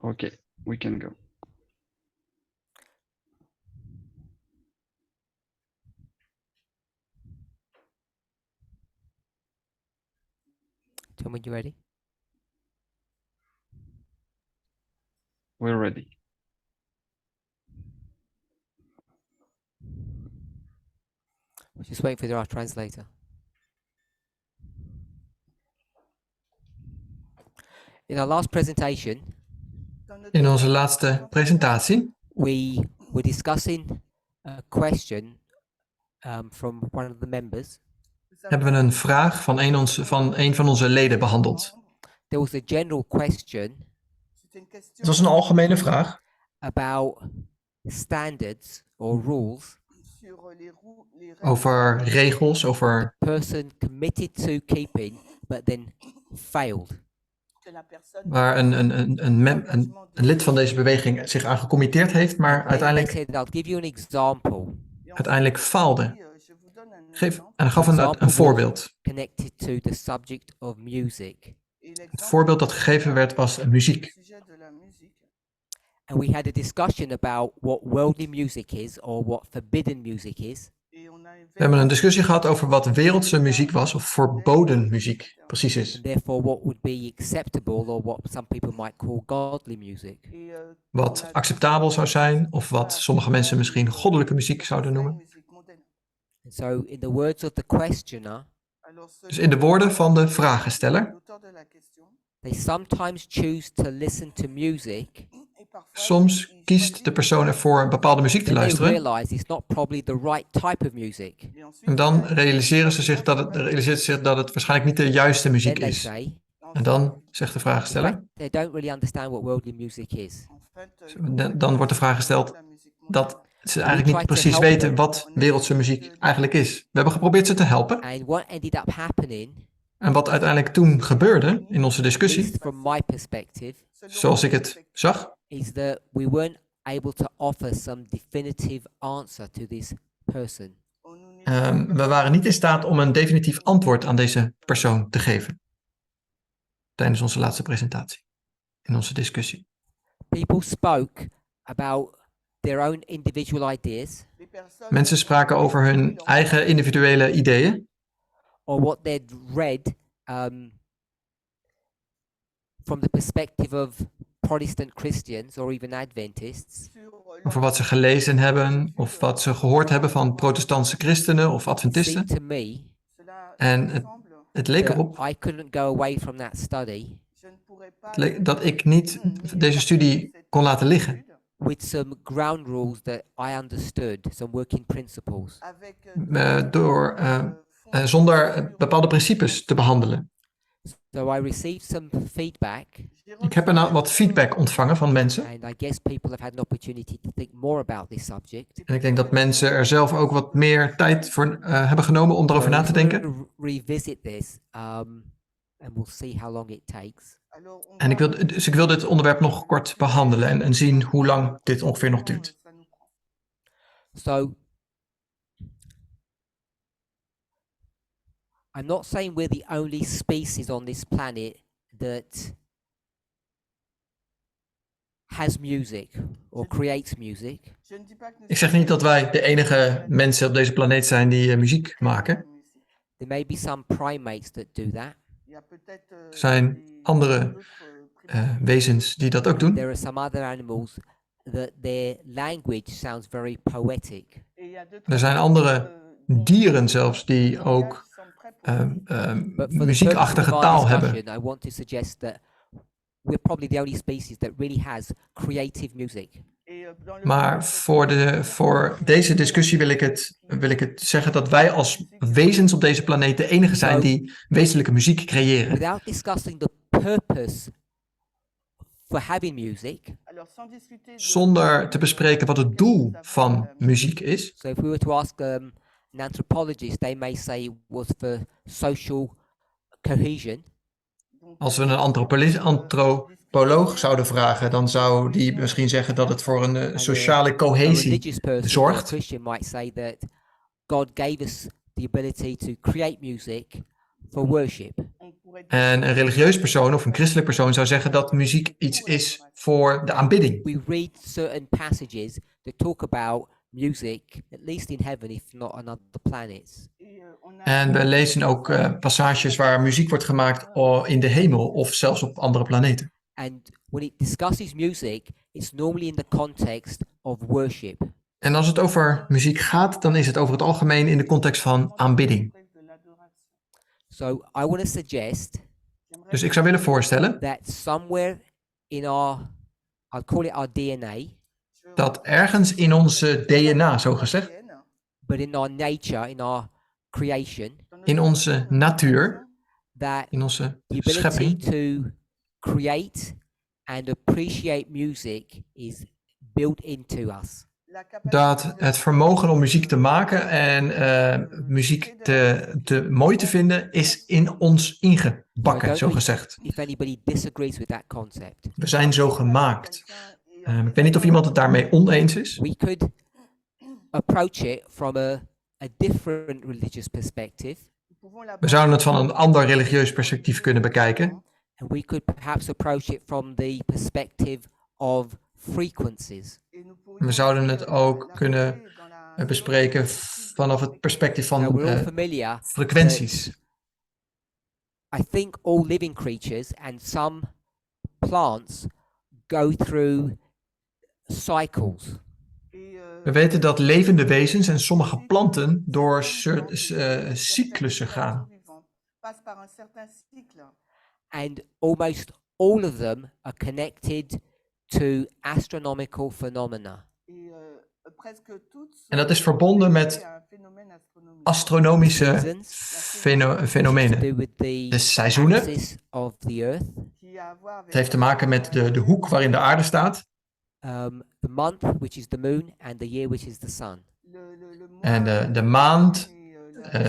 Okay, we can go. John, when you're ready. We're ready. Just waiting for our translator. In our last presentation, In onze laatste presentatie we were discussing a question from one of the members. hebben we een vraag van een van onze leden behandeld. There was a general question Het was een algemene vraag about standards or rules over regels, over person committed to keeping but then failed. waar een lid van deze beweging zich aan gecommitteerd heeft, maar They uiteindelijk said, I'll give you an example. faalde. En gaf een voorbeeld. Connected to the subject of music. Het voorbeeld dat gegeven werd was muziek. And we had a discussion about what worldly music is or what forbidden music is. We hebben een discussie gehad over wat wereldse muziek was of verboden muziek precies is. And therefore what would be acceptable or what some people might call godly music. Wat acceptabel zou zijn of wat sommige mensen misschien goddelijke muziek zouden noemen. And so in the words of the questioner, Dus in de woorden van de vragensteller, they sometimes choose to listen to music. soms kiest de persoon ervoor bepaalde muziek te Then they luisteren. realize it's not probably the right type of music. En dan realiseren ze zich dat het waarschijnlijk niet de juiste muziek Then they is. say, En dan zegt de in vraagsteller, fact, they don't really understand what worldly music is. dan wordt de vraag gesteld dat ze eigenlijk niet precies weten wat wereldse muziek eigenlijk is. We hebben geprobeerd ze te helpen. And what ended up happening, En wat uiteindelijk toen gebeurde in onze at discussie, least from my perspective, zoals ik het zag, is that we weren't able to offer some definitive answer to this person. we waren niet in staat om een definitief antwoord aan deze persoon te geven. Tijdens onze laatste presentatie, in onze discussie. People spoke about their own individual ideas Mensen spraken over hun eigen individuele ideeën. or what they'd read from the perspective of Protestant Christians or even Adventists. Over wat ze gelezen hebben of wat ze gehoord hebben van protestantse christenen of It seemed adventisten. to me En het leek erop that I couldn't go away from that study dat ik niet deze studie kon laten liggen. with some ground rules that I understood, some working principles. Zonder bepaalde principes te behandelen. So I received some feedback, Ik heb wat feedback ontvangen van mensen. and I guess people have had an opportunity to think more about this subject. En ik denk dat mensen er zelf ook wat meer tijd voor hebben genomen om daarover na te denken. We'll revisit this, and we'll see how long it takes. En ik wil dit onderwerp nog kort behandelen en zien hoe lang dit ongeveer nog duurt. So I'm not saying we're the only species on this planet that has music or creates music. Ik zeg niet dat wij de enige mensen op deze planeet zijn die muziek maken. There may be some primates that do that. Er zijn andere wezens die dat ook doen. There are some other animals that their language sounds very poetic. Er zijn andere dieren zelfs die ook But for the purpose muziekachtige of taal our hebben. discussion, I want to suggest that we're probably the only species that really has creative music. Maar voor deze discussie wil ik het zeggen dat wij als wezens op deze planeet de enige zijn die wezenlijke muziek creëren. Without discussing the purpose for having music, Zonder te bespreken wat het doel van muziek is. so if we were to ask an anthropologist, they may say it was for social cohesion. Als we een antropoloog zouden vragen, dan zou die misschien zeggen dat het voor een sociale A cohesie religious person, or a zorgt. Christian might say that God gave us the ability to create music for worship. En een religieus persoon of een christelijk persoon zou zeggen dat muziek iets is voor de aanbidding. We read certain passages that talk about music, at least in heaven, if not on other planets. En we lezen ook passages waar muziek wordt gemaakt in de hemel of zelfs op andere planeten. And when it discusses music, it's normally in the context of worship. En als het over muziek gaat, dan is het over het algemeen in de context van aanbidding. So I want to suggest Dus ik zou willen voorstellen that somewhere in our, I'll call it our DNA, dat ergens in onze DNA, zo gezegd, but in our nature, in our creation, in onze natuur, that in onze the ability schepping, to create and appreciate music is built into us. dat het vermogen om muziek te maken en muziek mooi te vinden is in ons So I ingebakken, don't zo know gezegd. if anybody disagrees with that concept. We zijn zo gemaakt. Ik weet niet of iemand het daarmee oneens is. We could approach it from a different religious perspective, We zouden het van een ander religieus perspectief kunnen bekijken. and we could perhaps approach it from the perspective of frequencies. We zouden het ook kunnen bespreken vanaf het perspectief Now, van we're all familiar. frequenties. I think all living creatures and some plants go through cycles. We weten dat levende wezens en sommige planten door cyclussen gaan. And almost all of them are connected to astronomical phenomena. En dat is verbonden met astronomische fenomenen. To do with the De seizoenen. axis of the Earth, Het heeft te maken met de hoek waarin de aarde staat. the month, which is the moon, and the year, which is the sun. En de maand,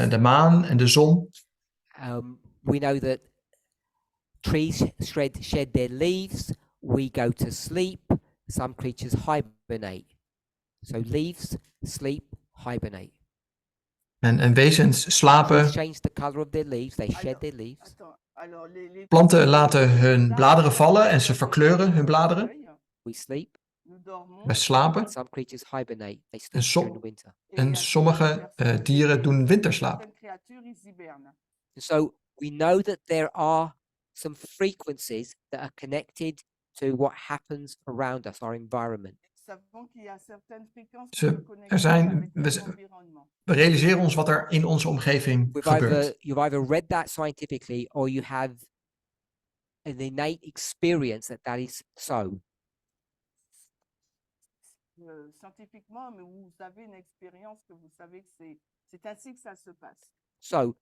de maan en de zon. We know that trees shed their leaves. We go to sleep. Some creatures hibernate. So leaves, sleep, hibernate. En wezens slapen. Trees change the color of their leaves. They shed their leaves. Planten laten hun bladeren vallen en ze verkleuren hun bladeren. We sleep. We slapen. Some creatures hibernate. They En, sleep during the winter. en sommige dieren doen winterslaap. So we know that there are some frequencies that are connected to what happens around us, our environment. We realiseren ons wat er in onze omgeving gebeurt. You've either read that scientifically or you have an innate experience that that is so. Scientifiquement, mais vous avez une expérience que vous savez que c'est ainsi que ça se passe. So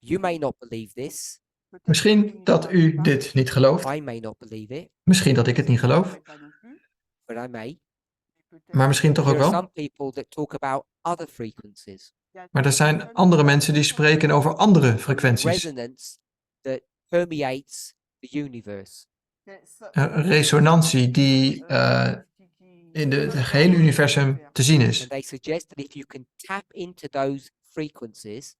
you may not believe this. Misschien dat u dit niet gelooft. I may not believe it, Misschien dat ik het niet geloof. but I may. Maar misschien toch ook There are wel. some people that talk about other frequencies. Maar er zijn andere mensen die spreken over andere frequenties. Resonance that permeates the universe. Resonantie die in het gehele universum te zien is. And they suggest that if you can tap into those frequencies,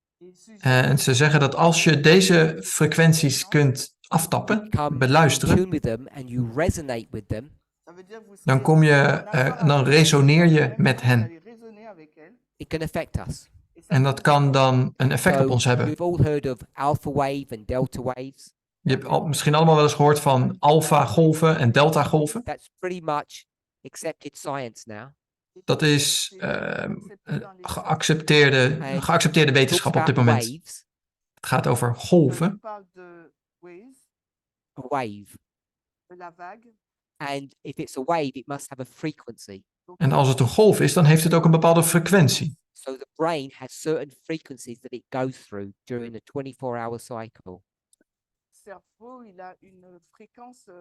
En ze zeggen dat als je deze frequenties kunt aftappen, become in beluisteren, tune with them and you resonate with them, dan resoneer je met hen. it can affect us. En dat kan dan een effect op ons hebben. We've all heard of alpha wave and delta waves. Je hebt misschien allemaal wel eens gehoord van alpha-golven en delta-golven. That's pretty much accepted science now. Dat is geaccepteerde wetenschap op dit moment. Waves, Het gaat over golven. a wave. And if it's a wave, it must have a frequency. En als het een golf is, dan heeft het ook een bepaalde frequentie. So the brain has certain frequencies that it goes through during the 24-hour cycle.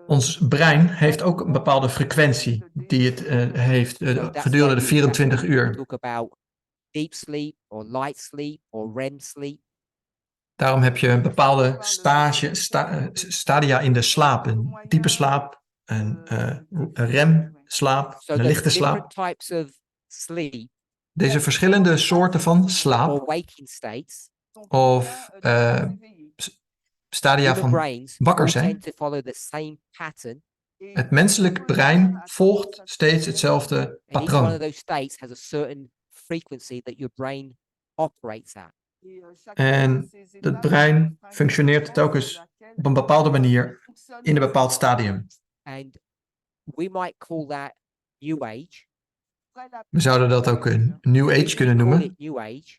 Ons brein heeft ook een bepaalde frequentie die het heeft gedurende de 24 uur. Talk about deep sleep or light sleep or REM sleep. Daarom heb je een bepaalde stadia in de slaap. Een diepe slaap, een remslaap, So een there's lichte slaap. different types of sleep Deze verschillende soorten van or slaap waking states, sont of bien, très éveillés. stadia human van brains wakker all zijn. tend to follow the same pattern. Et Het menselijk brein volgt steeds hetzelfde And each one of patroon. those states has a certain frequency that your brain operates at. En het brein functioneert telkens op een bepaalde manier in een bepaald stadium. And we might call that New Age. We zouden dat ook een New Age kunnen Call noemen. it New Age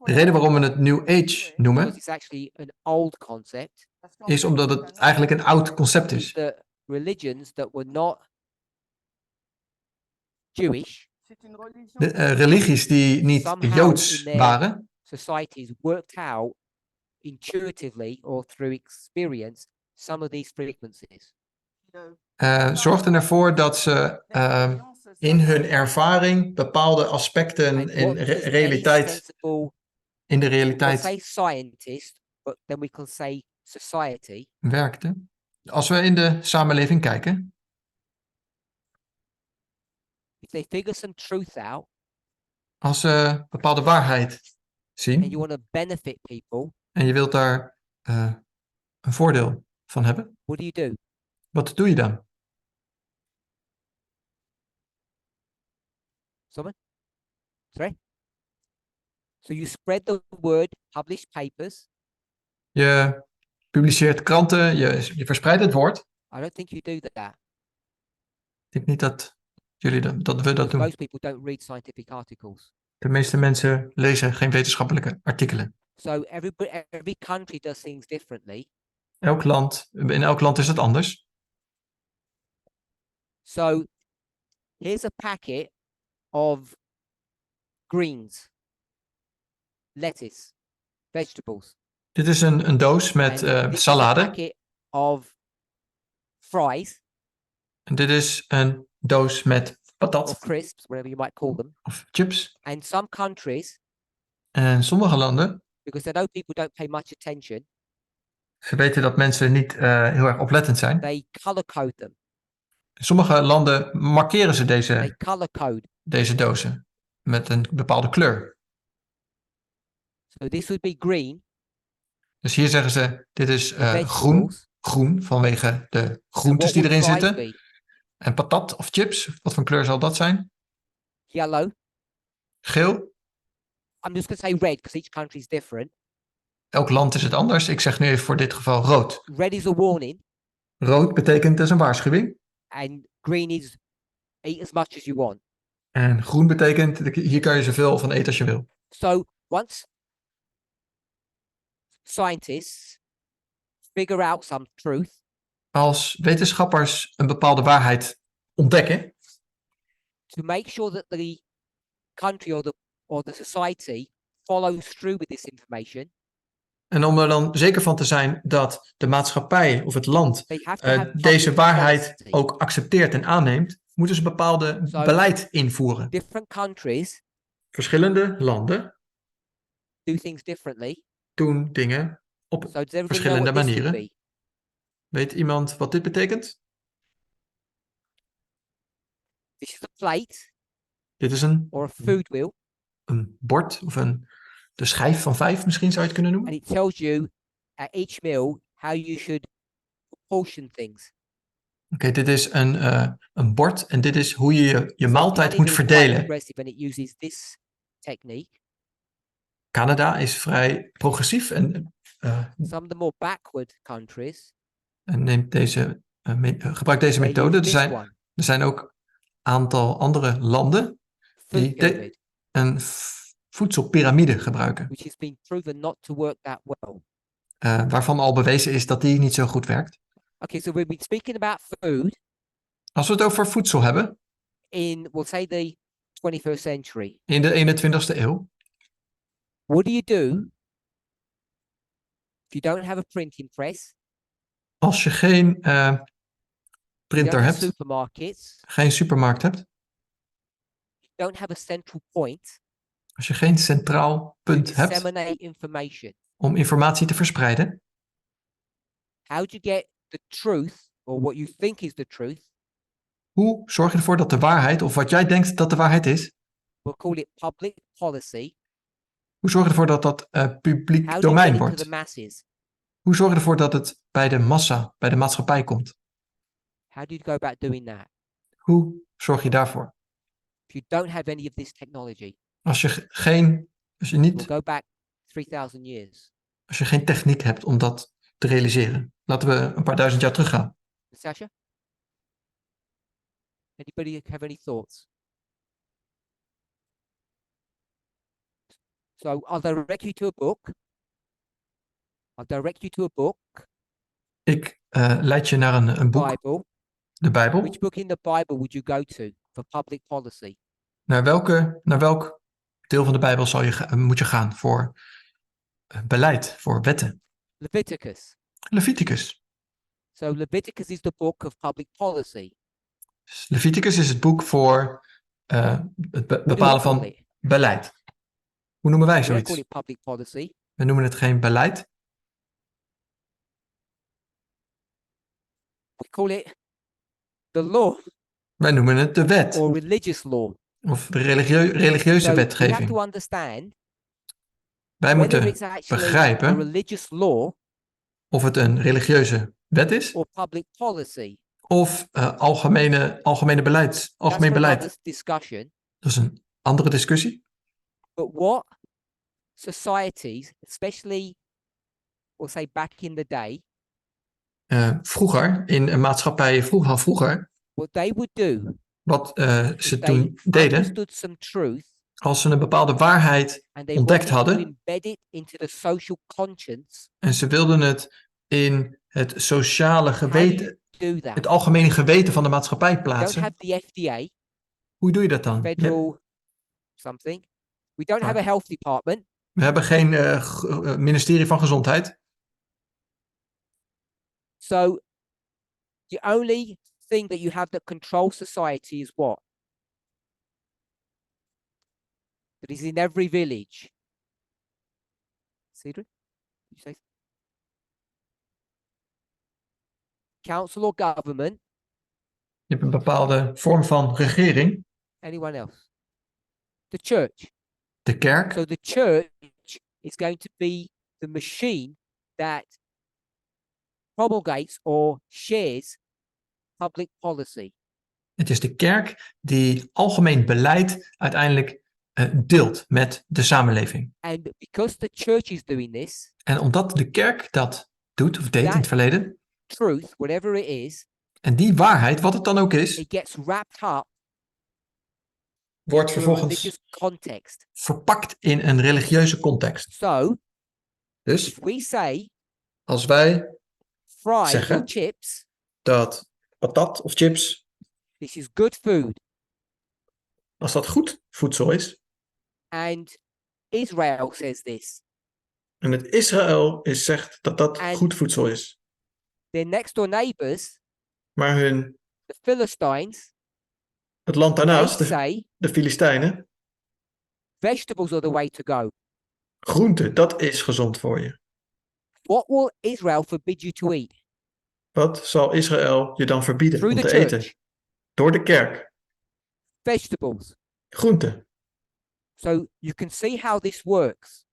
De reden waarom we het New Age because noemen, it's actually an old concept. is omdat het eigenlijk een oud concept Is is. that religions that were not Jewish De religies die niet somehow Joods in their waren, societies worked out intuitively or through experience some of these frequencies. zorgden ervoor dat ze in hun ervaring bepaalde aspecten And in what does any realiteit, sensible, in de we'll realiteit say scientist, but then we can say society, werkten. Als we in de samenleving kijken, if they figure some truth out als ze bepaalde waarheid and zien you want to benefit people, en je wilt daar een voordeel van hebben, what do? wat doe je dan? Someone? Sorry? So you spread the word, publish papers. Je publiceert kranten, je verspreidt het woord. I don't think you do that. Ik denk niet dat jullie dat we dat Because doen. most people don't read scientific articles. De meeste mensen lezen geen wetenschappelijke artikelen. So every country does things differently. In elk land is het anders. So here's a packet of greens, lettuce, vegetables. Dit is een doos met And this is a salade. packet of fries En dit is een doos met or patat crisps, whatever you might call them. of chips. And some countries, En sommige landen, because they know people don't pay much attention, ze weten dat mensen niet heel erg oplettend zijn. they color code them. In sommige landen markeren ze They color code. deze dozen met een bepaalde kleur. So this would be green. Dus hier zeggen ze, dit is the groen. vegetables. Groen vanwege de And groentes what die erin would fries zitten. be? En patat of chips, wat voor kleur zal dat zijn? Yellow. Geel. I'm just going to say red because each country is different. Elk land is het anders. Ik zeg nu even voor dit geval rood. Red is a warning Rood betekent dus een waarschuwing. and green is eat as much as you want. En groen betekent, hier kan je zoveel van eten als je wil. So once scientists figure out some truth, Als wetenschappers een bepaalde waarheid ontdekken, to make sure that the country or the society follows through with this information, en om er dan zeker van te zijn dat de maatschappij of het land they have to have deze public waarheid policy. ook accepteert en aanneemt, moeten ze bepaalde Zo. beleid invoeren. Different countries Verschillende landen do things differently. doen dingen op So does everybody know verschillende what this could manieren. be? Weet iemand wat dit betekent? This is a plate Dit is or a food wheel, een bord of de schijf van 5 misschien zou je het kunnen noemen. and it tells you at each meal how you should portion things. Oké, dit is een bord en dit is hoe je je So maaltijd Canada moet is quite verdelen. progressive and it uses this technique. Canada is vrij progressief en Some of the more backward countries neemt gebruikt deze they methode. use this one, Er zijn ook een aantal andere landen food die pyramid, een voedselpiramide gebruiken. which has been proven not to work that well. Waarvan al bewezen is dat die niet zo goed werkt. Okay, so we've been speaking about food Als we het over voedsel hebben in, we'll say, the 21st century. in de 21ste eeuw, What do if you don't have a printing press? als je geen You don't printer have hebt, supermarkets. geen supermarkt hebt, You don't have a central point als je geen centraal to punt hebt disseminate information. om informatie te verspreiden, How do you get the truth, or what you think is the truth, hoe zorg je ervoor dat de waarheid, of wat jij denkt dat de waarheid is, we'll call it public policy. Hoe zorg je ervoor dat dat publiek How do you domein get it to the wordt? masses? Hoe zorg je ervoor dat het bij de massa, bij de maatschappij komt? How do you go about doing that? Hoe zorg je daarvoor? If you don't have any of this technology, Als je we'll niet, go back 3000 years. als je geen techniek hebt om dat te realiseren. Laten we een paar duizend jaar teruggaan. Sasha? Anybody have any thoughts? So I'll direct you to a book. I'll direct you to a book, Ik leid je naar een boek, Bible. de Bijbel. Which book in the Bible would you go to for public policy? Naar welk deel van de Bijbel moet je gaan voor beleid, voor wetten? Leviticus. Leviticus. So Leviticus is the book of public policy. Leviticus is het boek voor het bepalen van beleid. Hoe noemen wij We don't call zoiets? it public policy. We noemen het geen beleid. We call it the law Wij noemen het de wet. or religious law. Of de religieuze So we have wetgeving. to understand Wij whether moeten it's actually a begrijpen religious law of het een religieuze wet is. or public policy. Of algemeen That's for beleid. another discussion. Dat is een andere discussie. But what societies, especially, we'll say back in the day, Vroeger, in een maatschappij vroeger, what they would do wat is ze they toen deden, understood some truth als ze een bepaalde waarheid and they ontdekt wanted to hadden embed it into the social conscience. en ze wilden het in het sociale How do geweten, you do that? het algemene geweten van de maatschappij We don't plaatsen. have the FDA, Hoe doe je dat dan? federal something. We don't have a health department. We hebben geen ministerie van Gezondheid. So the only thing that you have that controls society is what? That is in every village. Cedric, did you say? Council or government? Je hebt een bepaalde vorm van regering. Anyone else? The church. De kerk. So the church is going to be the machine that promulgates or shares public policy. Het is de kerk die algemeen beleid uiteindelijk deelt met de samenleving. And because the church is doing this, En omdat de kerk dat doet of deed in het verleden, truth, whatever it is, en die waarheid, wat het dan ook is, it gets wrapped up wordt in a vervolgens religious context. verpakt in een religieuze context. So Dus if we say als wij fries zeggen or chips, dat patat of chips, this is good food, als dat goed voedsel is, and Israel says this, en het Israël zegt dat dat En- goed voedsel is, their next door neighbors, maar the Philistines, het land they daarnaast, say de Filistijnen, vegetables are the way to go. groente, dat is gezond voor je. What will Israel forbid you to eat? Wat zal Israël je dan verbieden Through om the te eten? church. Door de kerk. Vegetables. Groente. So you can see how this works.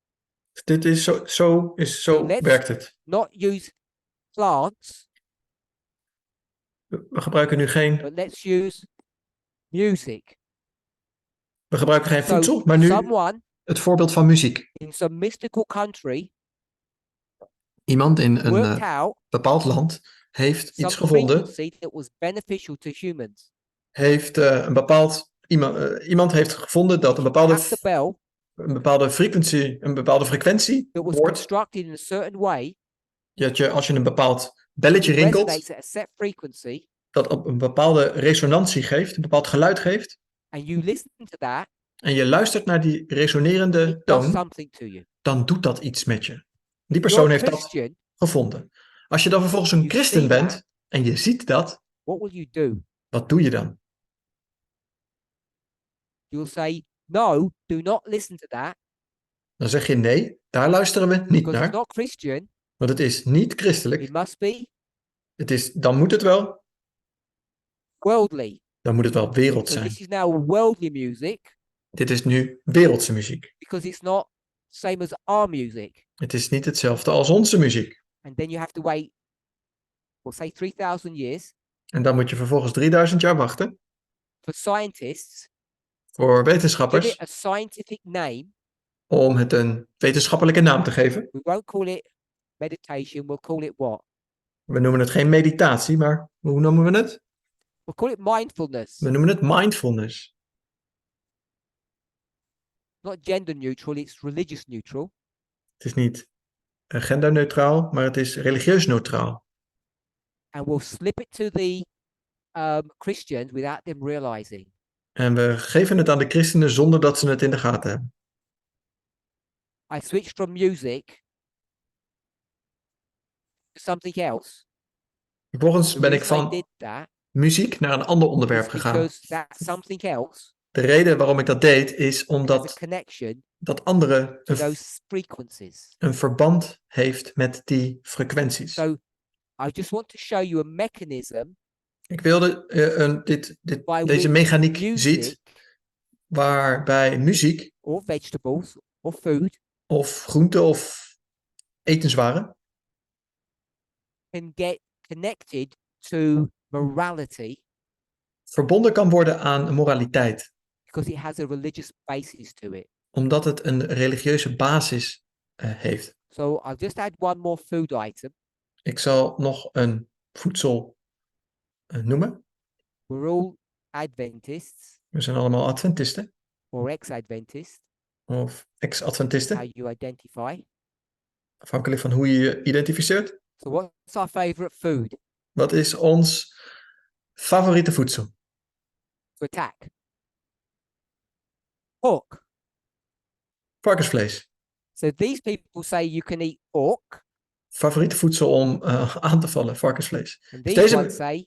Dit is zo let's- werkt het. Not use plants, We gebruiken nu geen, but let's use music. So voedsel, maar nu someone het voorbeeld van muziek. in some mystical country Iemand in een worked out bepaald land heeft some iets gevonden, frequency that was beneficial to humans. iemand heeft gevonden dat een Tapped the bell bepaalde frequentie that was wordt, constructed in a certain way, dat je als je een bepaald belletje rinkelt, resonates at a set frequency, dat op een bepaalde resonantie geeft, een bepaald geluid geeft, and you listen to that, en je luistert naar die resonerende it does toon, something to you. dan doet dat iets met je. Die You're persoon a heeft dat Christian, gevonden. Als je dan vervolgens een You see christen bent that. en je ziet dat, what will you do? wat doe je dan? You'll say, no, do not listen to that, Dan zeg je nee, daar luisteren we niet because it's naar, not Christian. want het is niet It christelijk. must be Dan moet het wel, worldly. dan moet het wel wereld So zijn. this is now worldly music. Dit is nu wereldse muziek. because it's not same as our music. Het is niet hetzelfde als onze muziek. And then you have to wait, we'll say 3,000 years En dan moet je vervolgens 3000 jaar wachten for scientists voor to give wetenschappers it a scientific name. om het een wetenschappelijke naam te geven. We won't call it meditation, we'll call it what? We noemen het geen meditatie, maar hoe noemen we het? We'll call it mindfulness. We noemen het mindfulness. Not gender neutral, it's religious neutral. Het is niet genderneutraal, maar het is religieus neutraal. And we'll slip it to the Christians without them realizing. En we geven het aan de christenen zonder dat ze het in de gaten hebben. I switched from music to something else. Vervolgens The ben ik reason I van did that muziek naar een ander is onderwerp gegaan. because that something else De reden waarom ik dat deed is has a omdat connection dat andere to those frequencies. een verband heeft met die frequenties. So I just want to show you a mechanism Ik wilde by deze which mechaniek music ziet waarbij muziek or vegetables or food of groente of etenswaren can get connected to morality verbonden kan worden aan moraliteit, because it has a religious basis to it. omdat het een religieuze basis heeft. So I'll just add one more food item. Ik zal nog een voedsel noemen. We're all Adventists We zijn allemaal Adventisten or ex-Adventists, of ex-Adventisten, how you identify. afhankelijk van hoe je je identificeert. So what's our favorite food Wat is ons favoriete voedsel? to attack? Pork. Varkensvlees. So these people say you can eat pork, Favoriete voedsel om aan te vallen, varkensvlees. and Dus these ones say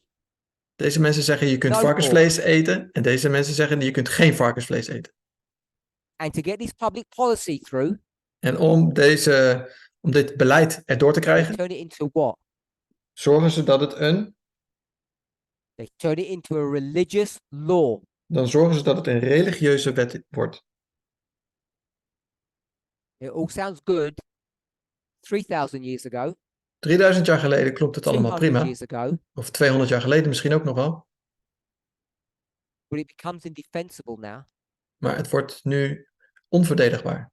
deze mensen zeggen je kunt No varkensvlees eten en deze mensen zeggen je kunt geen varkensvlees eten. and to get this public policy through, En om dit beleid erdoor te they krijgen, turn it into what? zorgen ze dat het They turn it into a religious law. een religieuze wet wordt. It all sounds good 3,000 years ago, 3000 jaar geleden klopt het allemaal 200 prima. years ago, Of 200 jaar geleden misschien ook nog wel. but it becomes indefensible now Maar het wordt nu onverdedigbaar.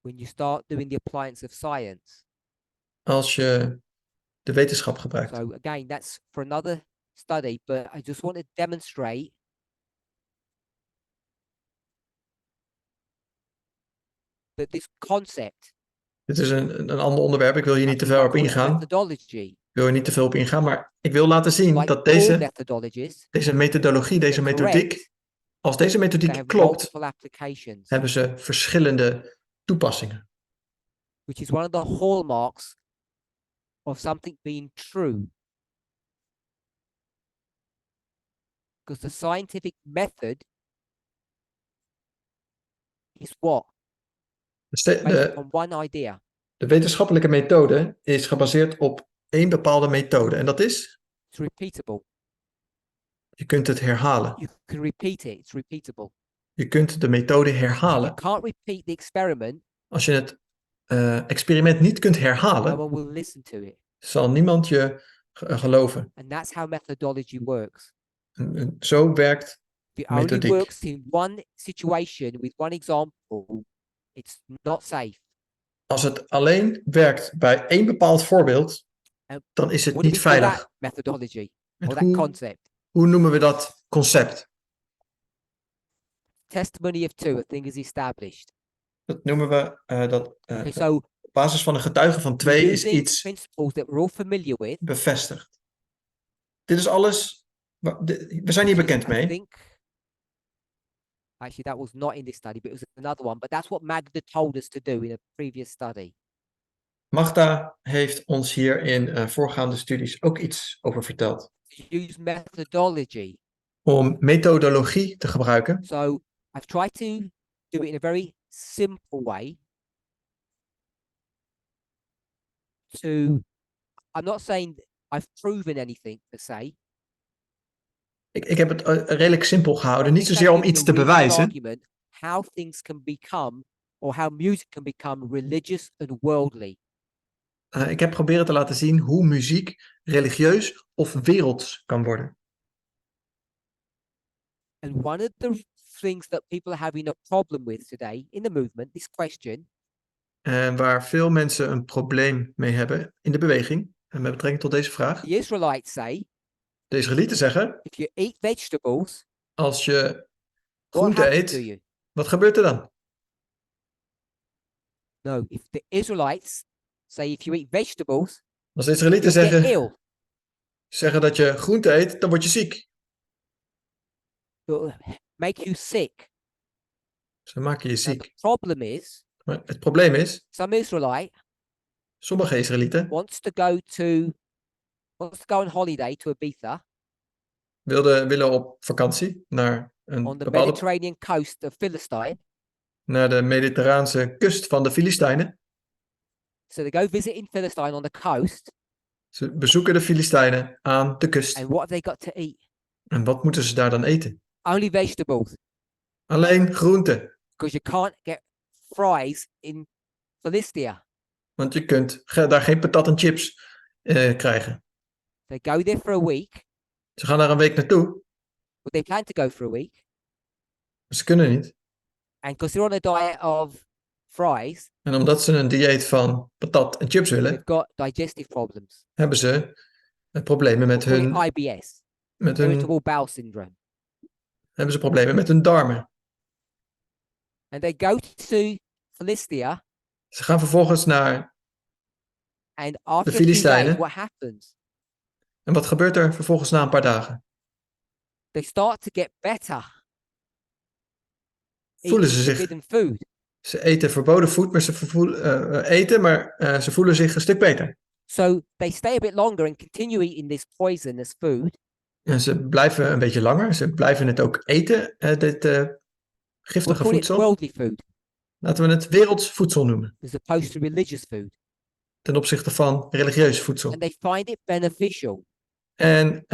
when you start doing the appliance of science. Als je de wetenschap gebruikt. So again, that's for another study, but I just want to demonstrate that this concept, Dit is een ander onderwerp. Ik wil hier niet te veel op ingaan. methodology, Ik wil er niet te veel op ingaan. Maar ik wil laten zien like dat all methodologies, deze methodologie, deze they're methodiek, correct, als deze they methodiek have klopt, multiple applications, hebben ze verschillende toepassingen. which is one of the hallmarks of something being true. Because the scientific method is what? Based on one idea. De wetenschappelijke methode is gebaseerd op één bepaalde methode. En dat is, It's repeatable. je kunt het herhalen. You can repeat it. It's repeatable. Je kunt de methode You herhalen. can't repeat the experiment. Als je het experiment niet kunt No herhalen, one will listen to it. zal niemand je geloven. And that's how methodology works. En zo werkt If it only methodiek. works in one situation with one example, it's not safe. Als het alleen werkt bij één bepaald voorbeeld, dan is het What do niet we call veilig. that methodology En or that concept? hoe noemen we dat concept? Testimony of two, a thing is established. Dat noemen we Okay, so op basis van een getuige van we're twee is using iets principles that we're all familiar with. bevestigd. Dit is alles, we zijn hier which is, bekend I mee. think, actually, that was not in this study, but it was another one. But that's what Magda told us to do in a previous study. Magda heeft ons hier in voorgaande studies ook iets over verteld. To use methodology. Om methodologie te gebruiken. So I've tried to do it in a very simple way. I'm not saying I've proven anything per se. Ik heb het redelijk simpel gehouden. Niet Think zozeer om giving iets a te reasoned bewijzen. argument how things can become, or how music can become religious and worldly. Ik heb proberen te laten zien hoe muziek religieus of werelds kan worden. And one of the things that people are having a problem with today in the movement, this question, En waar veel mensen een probleem mee hebben in de beweging, en met betrekking tot deze vraag. the Israelites say, De Israëlieten zeggen, if you eat vegetables, als je what groente happens to eet, you? wat gebeurt er dan? No, if the Israelites say if you eat vegetables, Als de Israëlieten you'll get zeggen, ill. dat je groente eet, dan word je ziek. It'll make you sick. Ze maken je Now, ziek. the problem is, Maar het probleem is, some Israelite sommige Israëlieten wants to go on holiday to Ibiza willen op vakantie naar on the een Mediterranean coast of Philistine. naar de Mediterraanse kust van de Filistijnen. So they go visit in Philistine on the coast. Ze bezoeken de Filistijnen aan de kust. And what have they got to eat? En wat moeten ze daar dan eten? Only vegetables, Alleen groenten. because you can't get fries in Philistia. Want je kunt daar geen patat en chips krijgen. They go there for a week. Ze gaan daar een week naartoe. But they plan to go for a week. Maar ze kunnen niet. And because they're on a diet of fries, En omdat ze een dieet van patat en chips willen, they've got digestive problems. hebben ze problemen met We call hun, it IBS, met hun, irritable bowel syndrome. hebben ze problemen met hun darmen. And they go to Philistia, Ze gaan vervolgens naar. and after a few Filistijnen. days, what happens? En wat gebeurt er vervolgens na een paar dagen? They start to get better. Voelen eating ze zich. forbidden food. Ze eten verboden voed, maar ze voelen zich een stuk beter. So they stay a bit longer and continue eating this poisonous food. En ze blijven een beetje langer. Ze blijven het ook eten, dit We'll giftige call it voedsel. worldly food Laten we het werelds voedsel noemen. as opposed to religious food. Ten opzichte van religieus voedsel. And they find it beneficial. En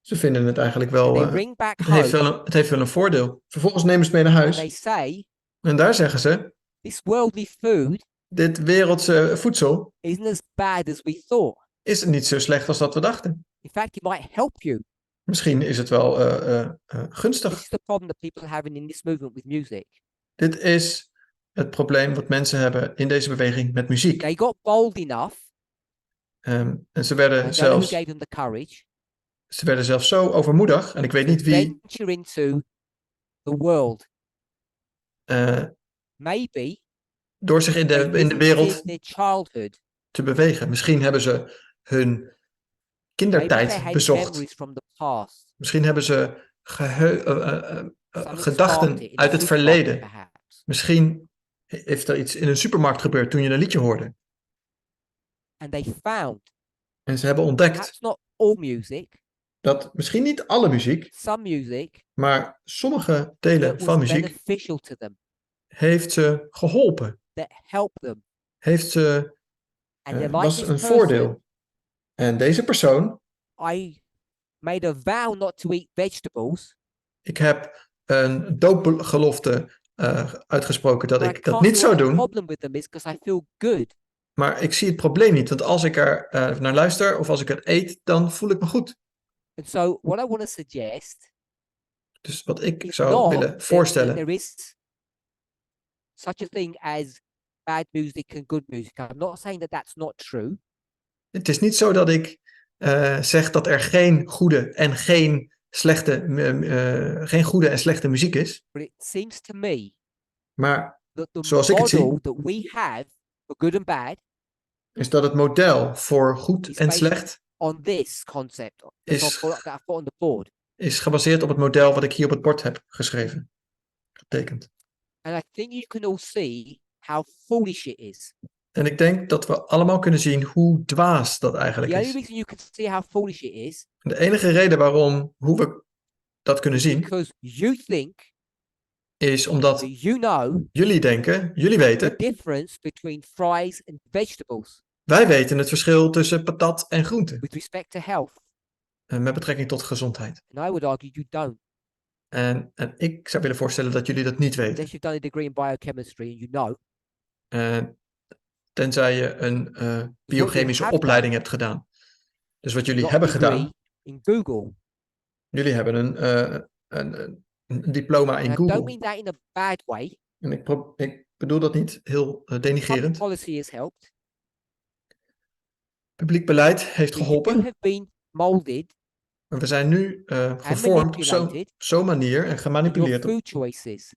ze vinden het eigenlijk wel. They bring back Het home heeft wel een voordeel. Vervolgens nemen ze het mee naar and they huis. say, En daar zeggen ze: this worldly food dit wereldse voedsel isn't as bad as we thought. is niet zo slecht als dat we dachten. In fact, it might help you. Misschien is het wel This gunstig. is the problem that people are having in this movement with music. Dit is het probleem wat mensen hebben in deze beweging met muziek. They got bold enough. En ze I don't werden, know who zelfs, gave them the courage ze werden zelfs zo overmoedig, en ik weet to niet wie, venture into the world. eh, Maybe door zich in they de visited wereld their childhood. te bewegen. Misschien hebben ze hun Maybe they kindertijd had bezocht. memories from the past. Misschien hebben ze Something gedachten started in uit the het supermarket, verleden. perhaps. Misschien heeft er iets in een supermarkt gebeurd toen je een liedje hoorde. And they found, En ze hebben ontdekt perhaps not all music, dat misschien niet alle muziek, some music maar sommige delen that van was muziek beneficial to them, heeft ze geholpen. that helped them. Heeft ze, And they're like was this een person, voordeel. En deze persoon, I made a vow not to eat vegetables. ik heb een doopgelofte uitgesproken dat but I ik dat can't niet see zou what the doen. problem with them is because I feel good. Maar ik zie het probleem niet, want als ik er naar luister of als ik het eet, dan voel ik me goed. And so what I want to suggest Dus wat ik is zou not willen that voorstellen, there is such a thing as bad music and good music. I'm not saying that that's not true. het is niet zo dat ik zeg dat er geen goede en geen slechte muziek is. But it seems to me Maar that the zoals ik het zie, model that we have for good and bad is dat het model voor goed is en based slecht on this concept that Is- that I've put on the board. is gebaseerd op het model wat ik hier op het bord heb geschreven, getekend. And I think you can all see how foolish it is. En ik denk dat we allemaal kunnen zien hoe dwaas dat eigenlijk The only is. reason you can see how foolish it is De enige reden hoe we dat kunnen zien, because you think is omdat that you know jullie denken, jullie the weten, difference between fries and vegetables wij weten het verschil tussen patat en groente. with respect to health. met betrekking tot gezondheid. And I would argue you don't, En ik zou willen voorstellen dat jullie dat niet weten. unless you've done a degree in biochemistry and you know. Tenzij je een biochemische have opleiding done, hebt gedaan. Dus wat jullie got a hebben degree gedaan, in Google. jullie hebben een diploma in And I don't Google. mean that in a bad way. En ik bedoel dat niet heel Public denigrerend. policy has helped. Publiek beleid heeft But you geholpen. have been molded En we zijn nu gevormd op manipulated zo'n manier en in your gemanipuleerd food choices.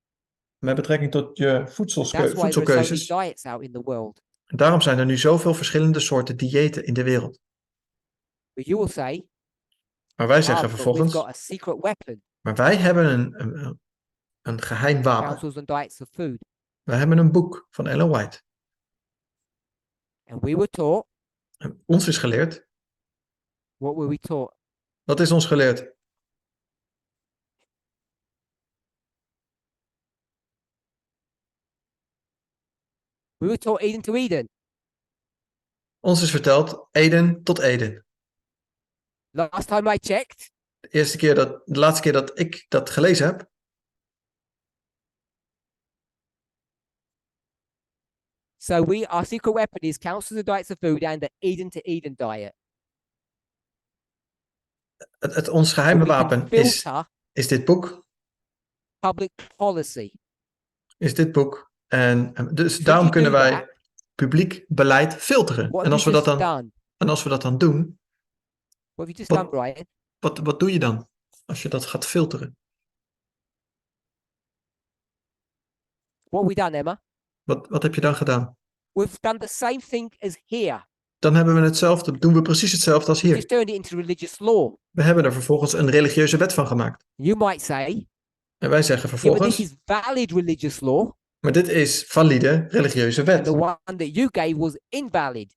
met betrekking tot je That's why there are so many voedselkeuzes. diets out in the world. En daarom zijn er nu zoveel verschillende soorten diëten in de wereld. But you will say, Maar wij zeggen but we've vervolgens, got a secret weapon, maar wij hebben een geheim wapen. counsels and diets of food. Wij hebben een boek van Ellen White. And we were taught, En ons is geleerd. what were we taught? Wat is ons geleerd? We were taught Eden to Eden. Ons is verteld Eden tot Eden. Last time I checked, De laatste keer dat ik dat gelezen heb, so our secret weapon is counsels and diets of food and the Eden to Eden diet. ons geheime So we can wapen filter is dit boek. public policy. Is dit boek. En dus Should daarom you kunnen do wij that? publiek beleid filteren. What En have als we you dat just dan, done? en als we dat dan doen, What have you just What- done, Brian? wat doe je dan? Als je dat gaat filteren. What have we done, Emma? Wat heb je dan gedaan? We've done the same thing as here. Dan hebben we hetzelfde, doen we precies hetzelfde als We hier. just turned it into religious law. We hebben er vervolgens een religieuze wet van gemaakt. You might say, En wij zeggen yeah, but this vervolgens, is valid religious law. maar dit is valide religieuze And wet. the one that you gave was invalid,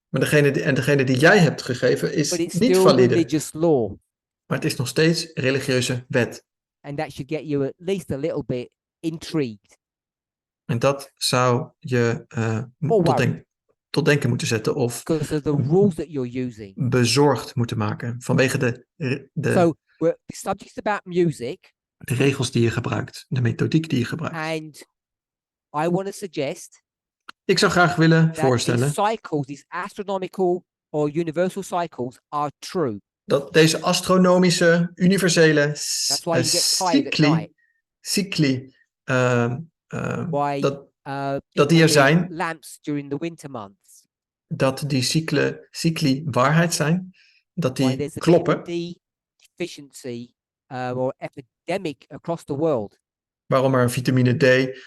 Maar degene die jij hebt gegeven is but it's niet still valide. religious law. Maar het is nog steeds religieuze wet. And that should get you at least a little bit intrigued. En dat zou je tot denken moeten zetten of Because of the rules that you're using. bezorgd moeten maken. Vanwege So the subject's about music, de regels die je gebruikt. De methodiek die je gebruikt. and I want to suggest Ik zou graag willen that voorstellen these cycles, these astronomical or universal cycles, are true. dat deze astronomische, universele That's why you get tired at night. cycli, Why dat die er people zijn, need lamps during the winter months. dat die cycli waarheid zijn, dat Why die there's a kloppen, vitamin D deficiency or epidemic across the world. waarom er een vitamine D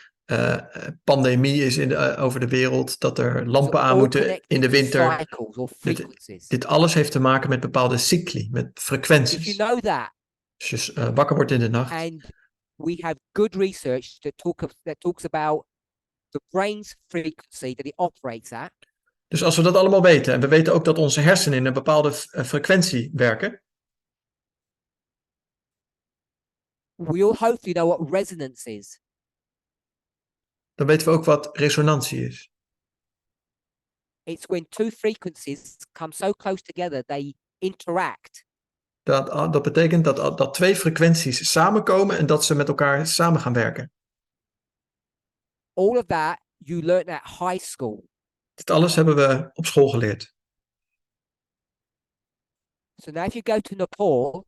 pandemie is over de wereld, dat er lampen So aan all moeten connected in de to winter. cycles or frequencies. Dit alles heeft te maken met bepaalde cycli, met If frequenties. you know that, Als je wakker wordt in de nacht, and we have good research that talks about the brain's frequency that it operates at, dus als we dat allemaal weten, en we weten ook dat onze hersenen in een bepaalde frequentie werken, we'll hopefully know what resonance is. dan weten we ook wat resonantie is. It's when two frequencies come so close together they interact. Dat betekent dat twee frequenties samenkomen en dat ze met elkaar samen gaan werken. All of that you learn at high school. Dit alles hebben we op school geleerd. So now if you go to Nepal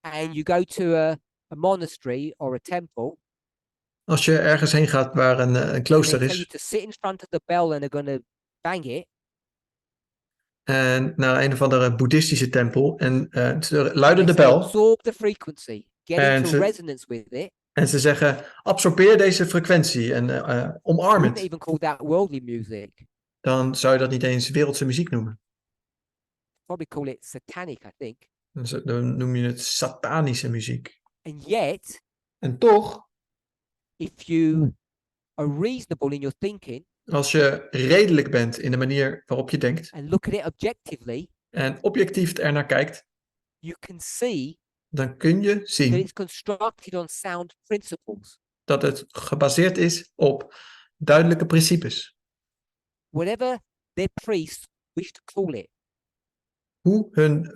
and you go to a monastery or a temple, Als je ergens heen gaat waar een and klooster they tell you is to sit in front of the bell and they're going to bang it, en naar een of andere boeddhistische tempel en ze luiden de they say, bel absorb the frequency, get And into to- resonance with it. en ze zeggen absorbeer deze frequentie en omarm You wouldn't het. even call that worldly music. Dan zou je dat niet eens wereldse muziek noemen. Probably call it satanic, I think. Dan noem je het satanische muziek. And yet, En toch, if you are reasonable in your thinking als je redelijk bent in de manier waarop je denkt and look at it objectively, en objectief ernaar kijkt, you can see dan kun je that zien it's constructed on sound principles. dat het gebaseerd is op duidelijke principes. Whatever their priest wish to call it, Hoe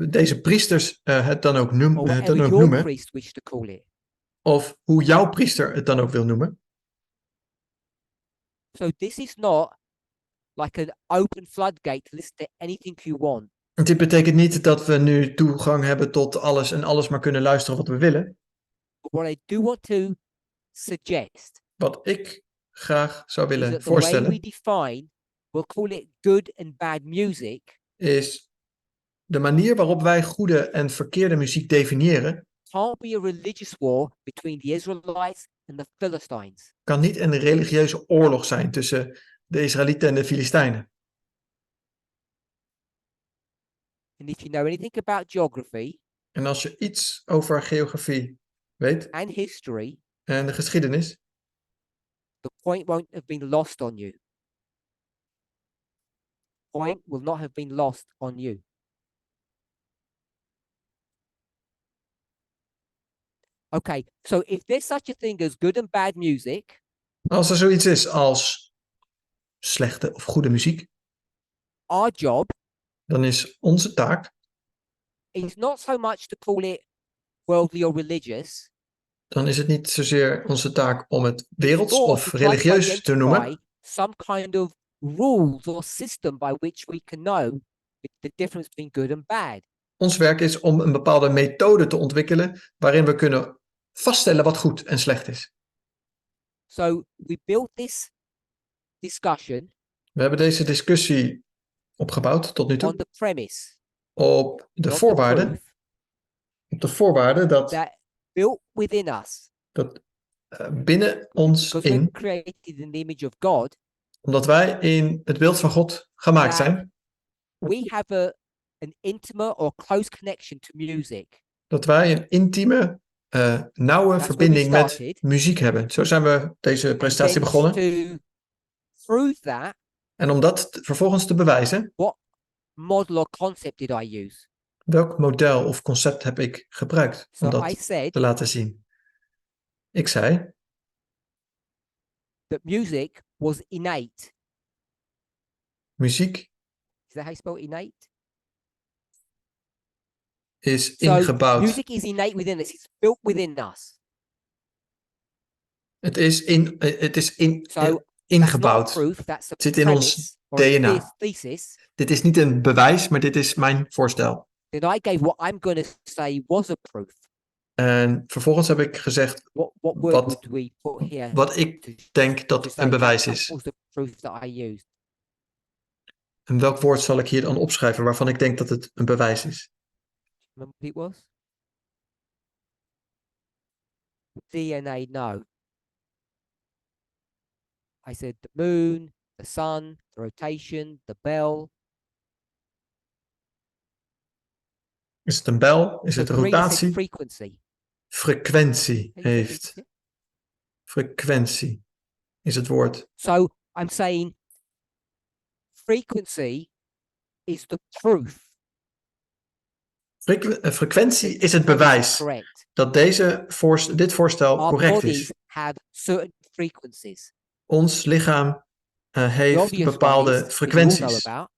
deze priesters het dan ook or noemen, whatever your priest wish to call it. of hoe jouw priester het dan ook wil noemen. So this is not like an open floodgate to listen to anything you want. Dit betekent niet dat we nu toegang hebben tot alles en alles maar kunnen luisteren wat we willen. But what I do want to suggest Wat ik graag zou is willen that the way we voorstellen define, we'll call it good and bad music, is de manier waarop wij goede en verkeerde muziek definiëren can't be a religious war between the Israelites and the Philistines. kan niet een religieuze oorlog zijn tussen de Israëlieten en de Filistijnen. And if you know anything about geography En als je iets over geografie weet and history, en de geschiedenis, the point won't have been lost on you. Point will not have been lost on you. Okay, so if there's such a thing as good and bad music, als er zoiets is als slechte of goede muziek, our job dan is onze taak, is not so much to call it worldly or religious, dan is het niet zozeer onze taak om het werelds or of to try to religieus te noemen, identify some kind of rules or system by which we can know the difference between good and bad. Ons werk is om een bepaalde methode te ontwikkelen waarin we kunnen vaststellen wat goed en slecht is. So we built this discussion We hebben deze discussie opgebouwd tot nu on toe the premise, op de not the voorwaarde proof, dat, that built within us, binnen ons because we're in, created in the image of God, omdat wij in het beeld van God gemaakt Ja. zijn, we have an intimate or close connection to music. dat wij een intieme, nauwe That's verbinding where we met started. muziek hebben. Zo zijn we deze And presentatie then begonnen. to prove that, En om dat vervolgens te bewijzen, what model or concept did I use? welk model of concept heb ik gebruikt So om I dat said te laten zien? Ik zei that music was innate. muziek Is that how you spell innate? is So ingebouwd. music is innate within us. It's built within us. Het is So that's not ingebouwd. proof. That's a Het zit in ons premise or a DNA. thesis. Dit is niet een bewijs, maar dit is mijn voorstel. Then I gave what I'm going to say was a proof. En vervolgens heb ik gezegd What word Wat- would we put here? wat ik to denk dat say een bewijs that is. was the proof that I used? En welk woord zal ik hier dan opschrijven waarvan ik denk dat het een bewijs is? Remember what it was? DNA, no. I said the moon, the sun, the rotation, the bell. Is het een bel? Is So het een Karina said rotatie? frequency. Frequentie Can you say heeft. it? Frequentie is het woord. So I'm saying frequency is the proof. Frequentie that is het the premise bewijs correct. dat dit voorstel Our correct bodies is. have certain frequencies. Ons lichaam The heeft obvious one bepaalde is, that you all know frequenties. about,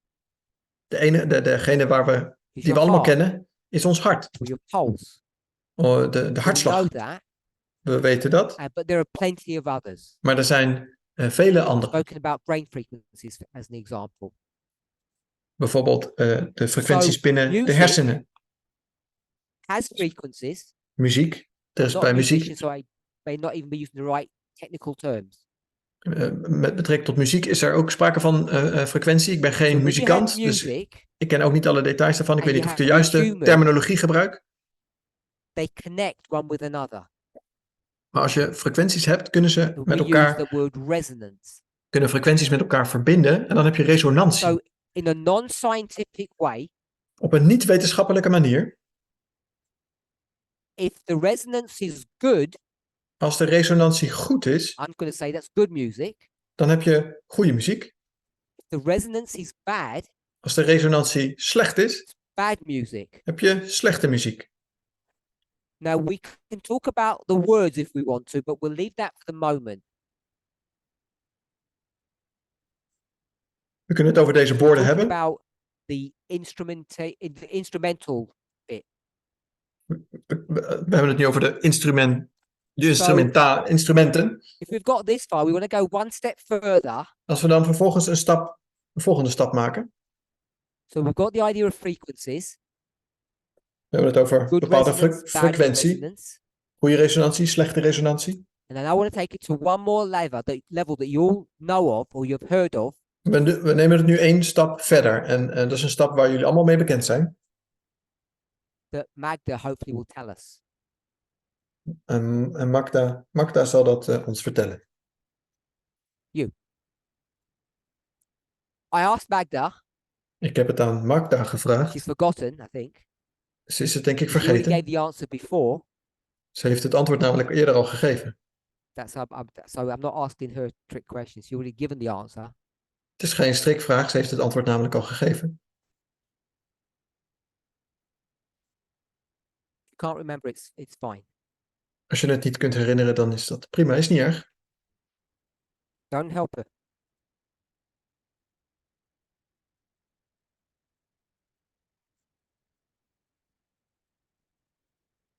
Degene is die your we allemaal heart kennen, is ons hart. or your pulse. De We know hartslag. that, We weten dat. but there are plenty of others. Maar er zijn vele andere. Spoken about brain frequencies as an example. Bijvoorbeeld de frequenties binnen de music hersenen. Has frequencies. Muziek. Er is Not bij a musician, muziek, so I may not even be using the right technical terms. met betrekking tot muziek, is er ook sprake van frequentie. Ik ben So geen when you have muzikant, dus music, ik ken ook niet alle details daarvan. Ik and weet niet you of ik de have juiste human- terminologie gebruik. they connect one with another. Maar als je frequenties hebt, kunnen ze met We use elkaar, the word resonance. kunnen frequenties met elkaar verbinden en dan heb je resonantie. So in a non-scientific way, Op een niet-wetenschappelijke manier, if the resonance is good, als de resonantie goed is, I'm going to say that's good music. dan heb je goede muziek. If the resonance is bad, Als de resonantie slecht is, bad music. heb je slechte muziek. Now we can talk about the words if we want to, but we'll leave that for the moment. We kunnen het over deze woorden Talking hebben. about the instrumental bit. We hebben het nu over de instrumenten. If we've got this far, we want to go one step further. Als we dan vervolgens een volgende stap maken. So we've got the idea of frequencies. We hebben het over Good bepaalde resonance, bad frequentie. resonance. Goede resonantie, slechte resonantie. And then I want to take it to one more level that you all know of or you've heard of. We nemen het nu 1 stap verder. En dat is een stap waar jullie allemaal mee bekend zijn. That Magda hopefully will tell us. En Magda zal dat ons vertellen. I asked Magda. Ik heb het aan Magda gevraagd. She's forgotten, I think. Ze is het denk ik She already vergeten. gave the answer before. Ze heeft het antwoord namelijk eerder al gegeven. So I'm not asking her trick questions. She already given the answer. Het is geen strikvraag. Ze heeft het antwoord namelijk al gegeven. You can't remember, it's fine. Als je het niet kunt herinneren, dan is dat prima. Is niet erg. Don't help her.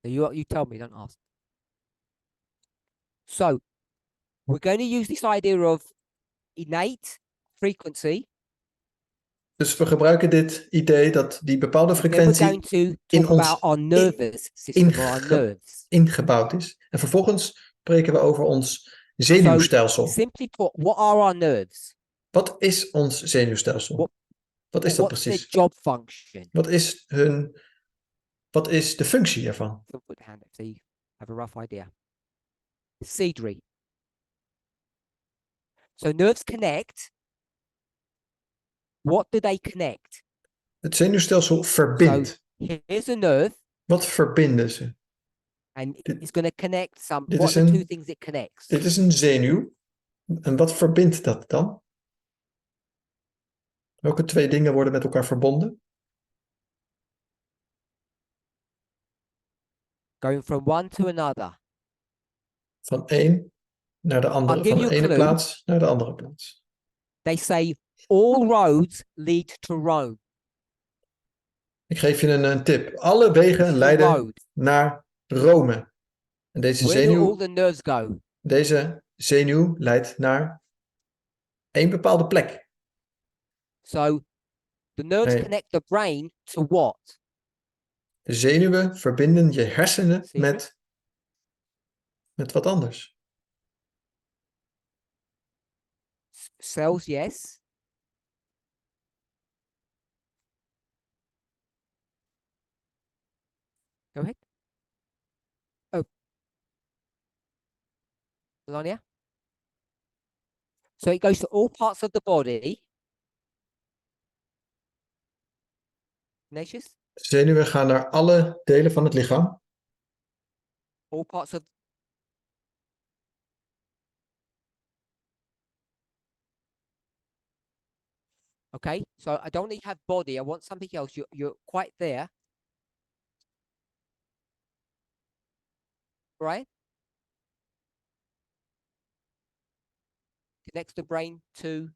You tell me, don't ask. So, we're going to use this idea of innate frequency. Dus we gebruiken dit idee dat die bepaalde Then we're frequentie going to in talk ons about our nervous system, or our nerves. ingebouwd is. En vervolgens spreken we over ons zenuwstelsel. Simply put, what are our nerves? Wat is ons zenuwstelsel? Wat is dat What's their precies? job function? Wat is de functie ervan? So put the hand up so you have a rough idea. 𝗔𝗃𝗃𝗃𝗃. So nerves connect. What do they connect? Het zenuwstelsel verbindt. Here's a nerve, Wat verbinden ze? and Dit- it's going to connect some. dit What is are the een- two things it connects? Dit is een zenuw. En wat verbindt dat dan? Welke 2 dingen worden met elkaar verbonden? Going from one to another. Van één naar de andere. I'll give Van you de a ene clue. plaats naar de andere plaats. They say all roads lead to Rome. Ik geef je een tip. Alle wegen The leiden road. naar Rome. En Where do all the nerves go? deze zenuw leidt naar één bepaalde plek. So the nerves Nee. connect the brain to what? De zenuwen verbinden je hersenen Zie je? met wat anders. Cells, yes. Go ahead. Oh. Melania? So it goes to all parts of the body. Ignatius? Zenuwen gaan naar alle delen van het lichaam. All parts of... Okay, so I don't need to have body. I want something else. You're quite there. Right? Connects the brain to...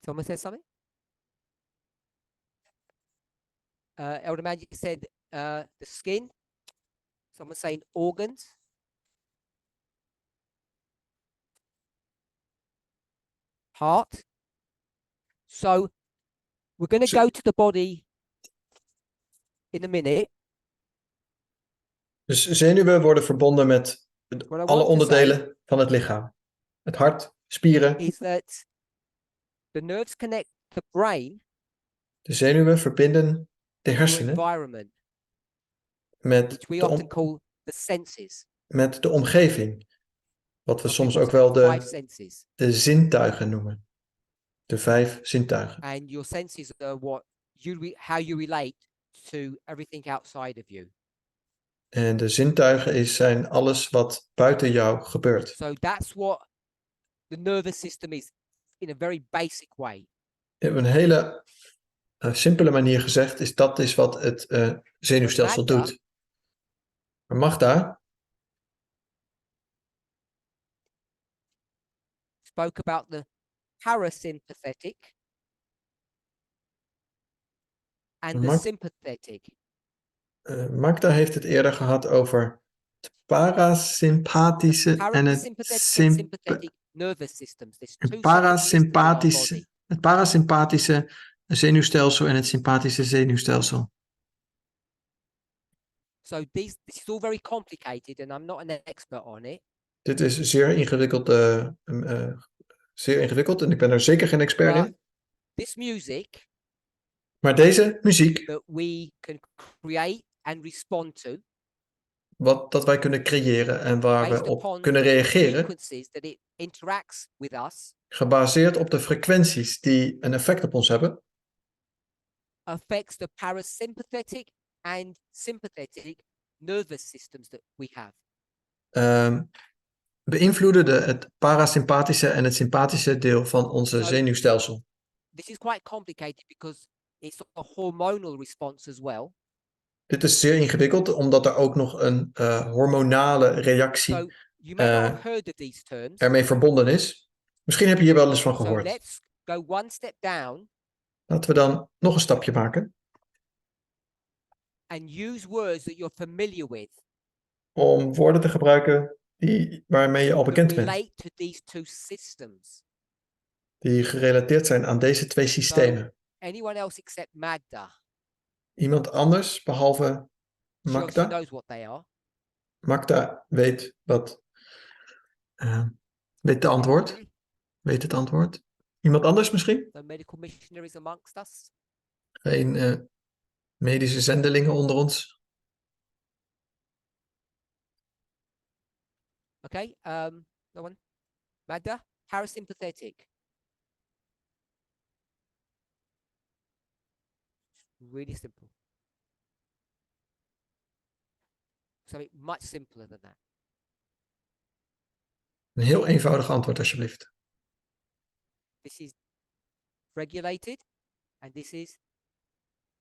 Someone said something? Elder Magic said the skin. Someone's saying organs. Heart. So we're going to So- go to the body in a minute. Dus zenuwen worden verbonden met What I alle want to say onderdelen van het lichaam. Het hart, spieren. is that the nerves connect the brain De zenuwen verbinden de to hersenen environment, met which we de, often call the senses. met de omgeving. Wat we Some soms people ook say wel the 5 de senses. zintuigen noemen. De 5 zintuigen. And your senses are how you relate to everything outside of you. En de zintuigen zijn alles wat buiten jou gebeurt. So that's what the nervous system is in a very basic way. Op een hele simpele manier gezegd dat is wat het zenuwstelsel Magda? doet. Maar Magda, spoke about the parasympathetic and the Mark- sympathetic. Magda heeft het eerder gehad over het parasympathische en het Parasympathetic and sympathetic nervous systems. There's two separate systems in our body. het parasympathische zenuwstelsel en het sympathische zenuwstelsel. So this is all very complicated, and I'm not an expert on it. Dit is zeer ingewikkeld en ik ben er zeker geen expert But in. this music Maar deze muziek, that we can create and respond to, dat wij kunnen creëren en waar based we op upon kunnen the reageren, frequencies that it interacts with us, gebaseerd op de frequenties die een effect op ons hebben, affects the parasympathetic and sympathetic nervous systems that we have. beïnvloeden het parasympathische en het sympathische deel van onze Zo- zenuwstelsel. This is quite complicated because it's a hormonal response as well. Dit is zeer ingewikkeld, omdat er ook nog een hormonale reactie So you may not have heard of these terms. ermee verbonden is. Misschien heb je hier wel eens van So gehoord. let's go one step down Laten we dan nog een stapje maken. and use words that you're familiar with Om woorden te gebruiken waarmee je al that bekend bent. relate to these two systems. Die gerelateerd zijn aan deze twee systemen. Anyone else except Magda? Iemand anders, behalve She obviously Magda. knows what they are. Magda weet weet de antwoord. Weet het antwoord. Iemand anders misschien? No medical missionaries amongst us? Geen medische zendelingen onder ons? Okay, no one? Magda? Parasympathetic. Really simple. Something much simpler than that. Een heel eenvoudig antwoord alsjeblieft. This is regulated, and this is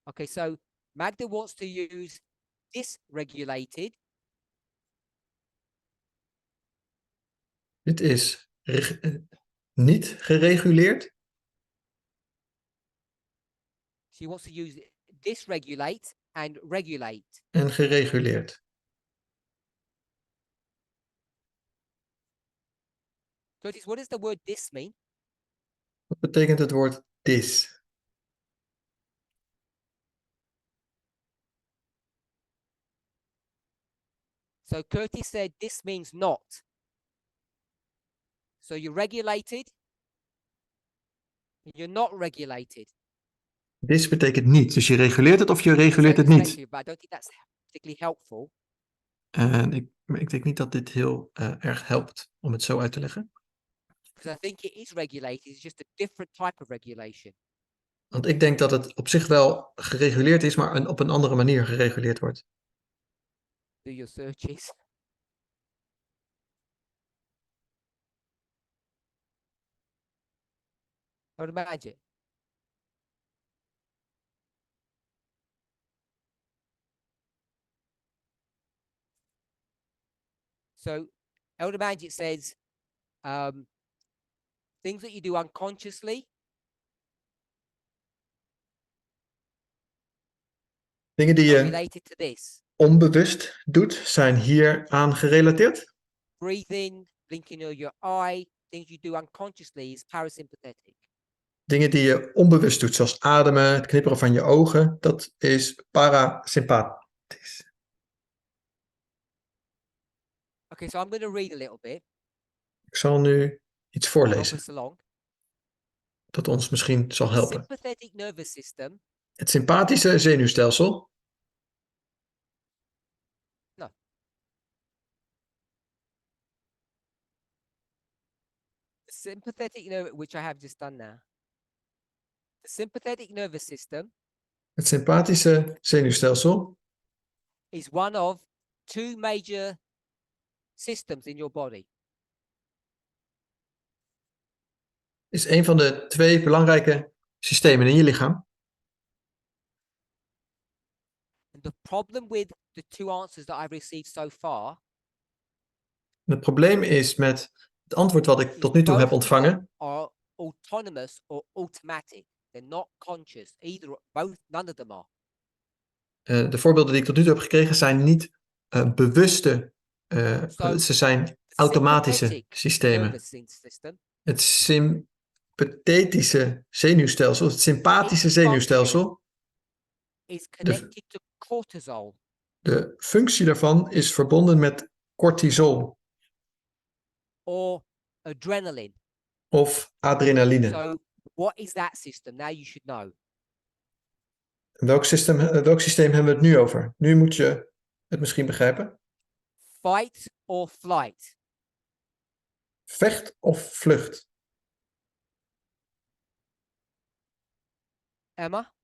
okay. So Magda wants to use dysregulated. Dit is niet gereguleerd. She wants to use dysregulate and regulate. En gereguleerd. Curtis, what does the word dys mean? Wat betekent het woord dis? So Curtis said this means not. So you're regulated, and you're not regulated. Dis betekent niet. Dus je reguleert het of je So reguleert het it's niet. negative, but I don't think that's particularly helpful. En ik denk niet dat dit heel erg helpt om het zo uit te leggen. Because I think it is regulated, it's just a different type of regulation. Want ik denk dat het op zich wel gereguleerd is, maar op een andere manier gereguleerd wordt. Do your searches. I would imagine. So Elder Magic says things that you do unconsciously. Dingen die je Related to this. onbewust doet, zijn hier aan gerelateerd. Breathing, blinking of your eye, things you do unconsciously is parasympathetic. Dingen die je onbewust doet, zoals ademen, het knipperen van je ogen, dat is parasympathisch. Okay, so I'm going to read a little bit. Ik zal nu iets Help voorlezen us along. dat ons misschien zal The helpen. sympathetic nervous system. Het sympathische zenuwstelsel The sympathetic nerve, which I have just done now. The sympathetic nervous system Het sympathische zenuwstelsel is one of two major systems in your body. is een van de twee belangrijke systemen in je lichaam. And the problem with the two answers that I've received so far Het probleem is met Het antwoord wat ik tot nu toe heb ontvangen are autonomous or automatic. They're not conscious. Either, both, none of them are. de voorbeelden die ik tot nu toe heb gekregen zijn niet bewuste, ze zijn automatische Sympathetic systemen. nervous system Het sympathetische zenuwstelsel, het sympathische Its zenuwstelsel, is connected to cortisol. de functie daarvan is verbonden met cortisol Or adrenaline. of adrenaline. So what is that system? Now you should know. Welk systeem hebben we het nu over? Nu moet je het misschien begrijpen. Fight or flight. Vecht of vlucht. Emma?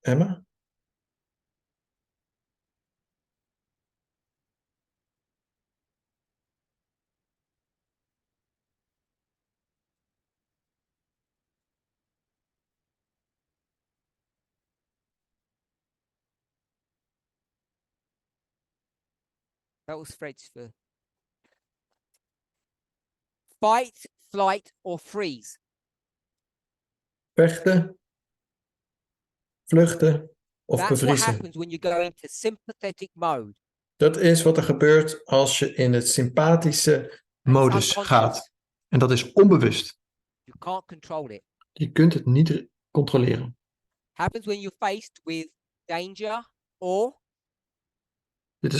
Emma? That was Fred's for fight, flight, or freeze. Vechten, vluchten of That's what bevriezen. happens when you go into sympathetic mode. Dat is wat er gebeurt als je in het sympathische modus gaat. En dat is onbewust. You can't control it. Je kunt het niet controleren. Happens when you're faced with danger or Dit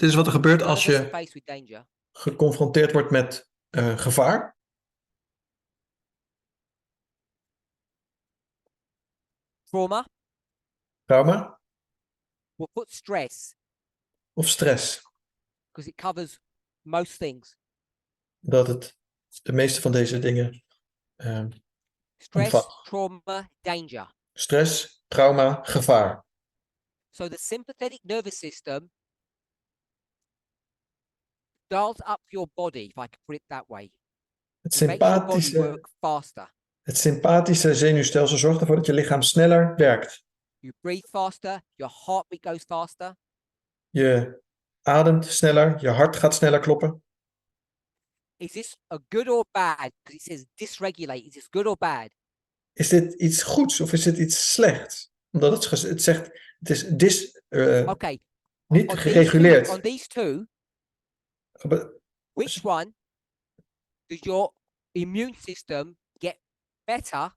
is wat er gebeurt als je faced with danger. geconfronteerd wordt met gevaar. Trauma We'll put stress of stress. because it covers most things. Dat het de meeste van deze dingen Stress, omvat. trauma, danger. Stress, trauma, gevaar. So the sympathetic nervous system dials up your body, if I can put it that way. Het It makes your body sympathische, work faster. het sympathische zenuwstelsel zorgt ervoor dat je lichaam sneller werkt. You breathe faster, your heartbeat goes faster. Je ademt sneller, je hart gaat sneller kloppen. Is this a good or bad? Because it says dysregulate. Is this good or bad? Is dit iets goeds of is dit iets slechts? Omdat het zegt, het is Okay. niet On gereguleerd. these two, Maar which one does your immune system get better?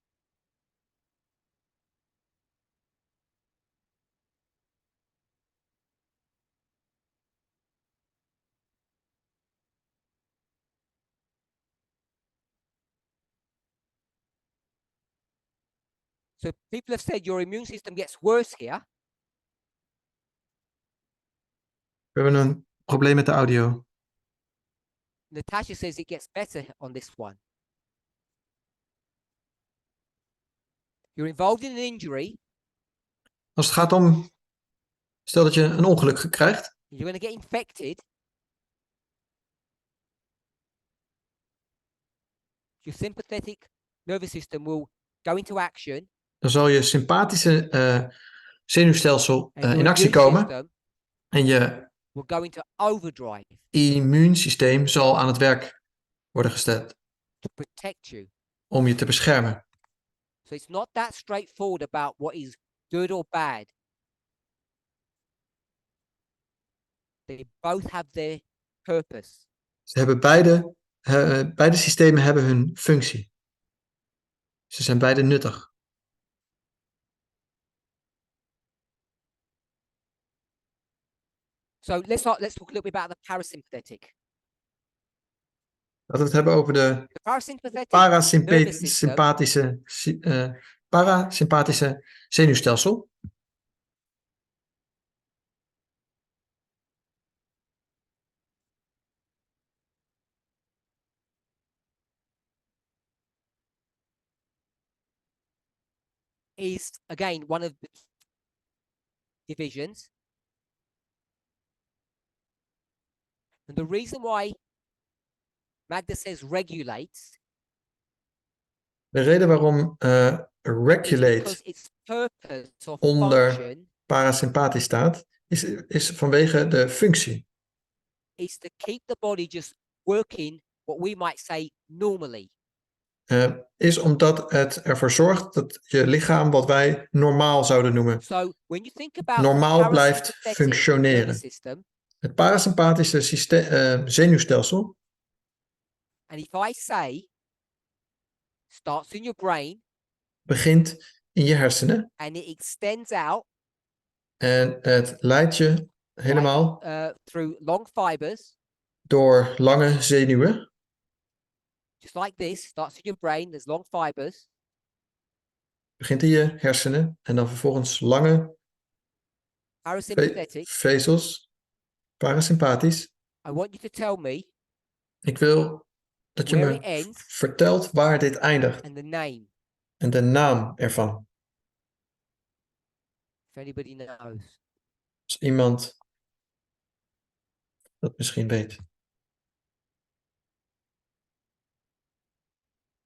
So people have said your immune system gets worse here. We hebben een probleem met de audio. Natasha says it gets better on this one. You're involved in an injury. Als het gaat om, stel dat je een ongeluk krijgt, You're going to get infected. Your sympathetic nervous system will go into action. dan zal je sympathische zenuwstelsel And your in actie immune komen system en je will go into overdrive immuunsysteem zal aan het werk worden gesteld to protect you. om je te beschermen. So it's not that straightforward about what is good or bad. They both have their purpose. Ze hebben beide systemen hebben hun functie. Ze zijn beide nuttig. So let's talk a little bit about the parasympathetic. Laten we het hebben over de The parasympathetic nervous system parasympathische zenuwstelsel. is again one of the divisions. And the reason why Magda says regulates De reden waarom is regulate because its purpose or onder function parasympathisch staat, is vanwege de functie. is to keep the body just working what we might say normally. Is omdat het ervoor zorgt dat je lichaam wat wij normaal zouden noemen, So when you think about normaal the blijft parasympathetic functioneren. nervous system, Het parasympathische zenuwstelsel, and if I say starts in your brain begint in je hersenen and it extends out en het leidt je helemaal through long fibers, door lange zenuwen. just like this, starts in your brain, there's long fibers, Begint in je hersenen en dan vervolgens lange parasympathetic. vezels, parasympathisch. I want you to tell me Ik wil dat je where it me ends vertelt waar dit eindigt and the name, en de naam ervan. if anybody knows. Als iemand dat misschien weet.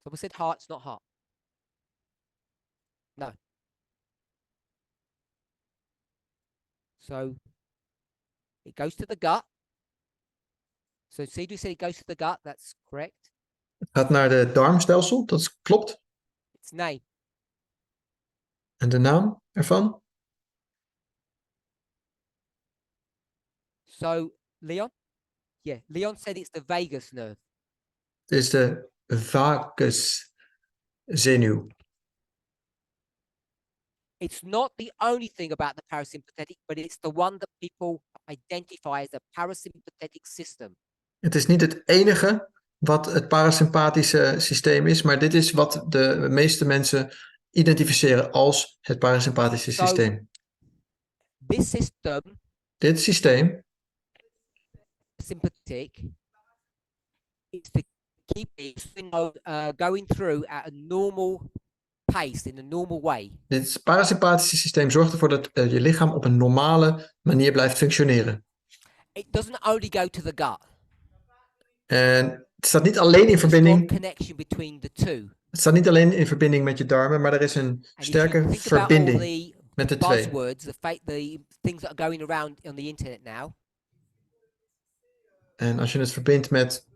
Someone said heart, it's not heart. No. So it goes to the gut. So Sidhu said it goes to the gut. That's correct. Het gaat naar de darmstelsel, dat klopt. Its name. En de naam ervan? So Leon? Yeah, Leon said it's the vagus nerve. Het is de vaguszenuw. It's not the only thing about the parasympathetic, but it's the one that people identify as a parasympathetic system. Het is niet het enige wat het parasympathische systeem is, maar dit is wat de meeste mensen identificeren als het parasympathische systeem. This system, Dit systeem sympathetic, is to keep it going through at a normal pace, in a normal way. Dit parasympathische systeem zorgt ervoor dat je lichaam op een normale manier blijft functioneren. It doesn't only go to the gut. En het staat niet alleen in verbinding. Connection between the two. Het staat niet alleen in verbinding met je darmen, maar er is een sterke verbinding met de twee. Buzzwords, the things that are going around on the internet now. En als je het verbindt met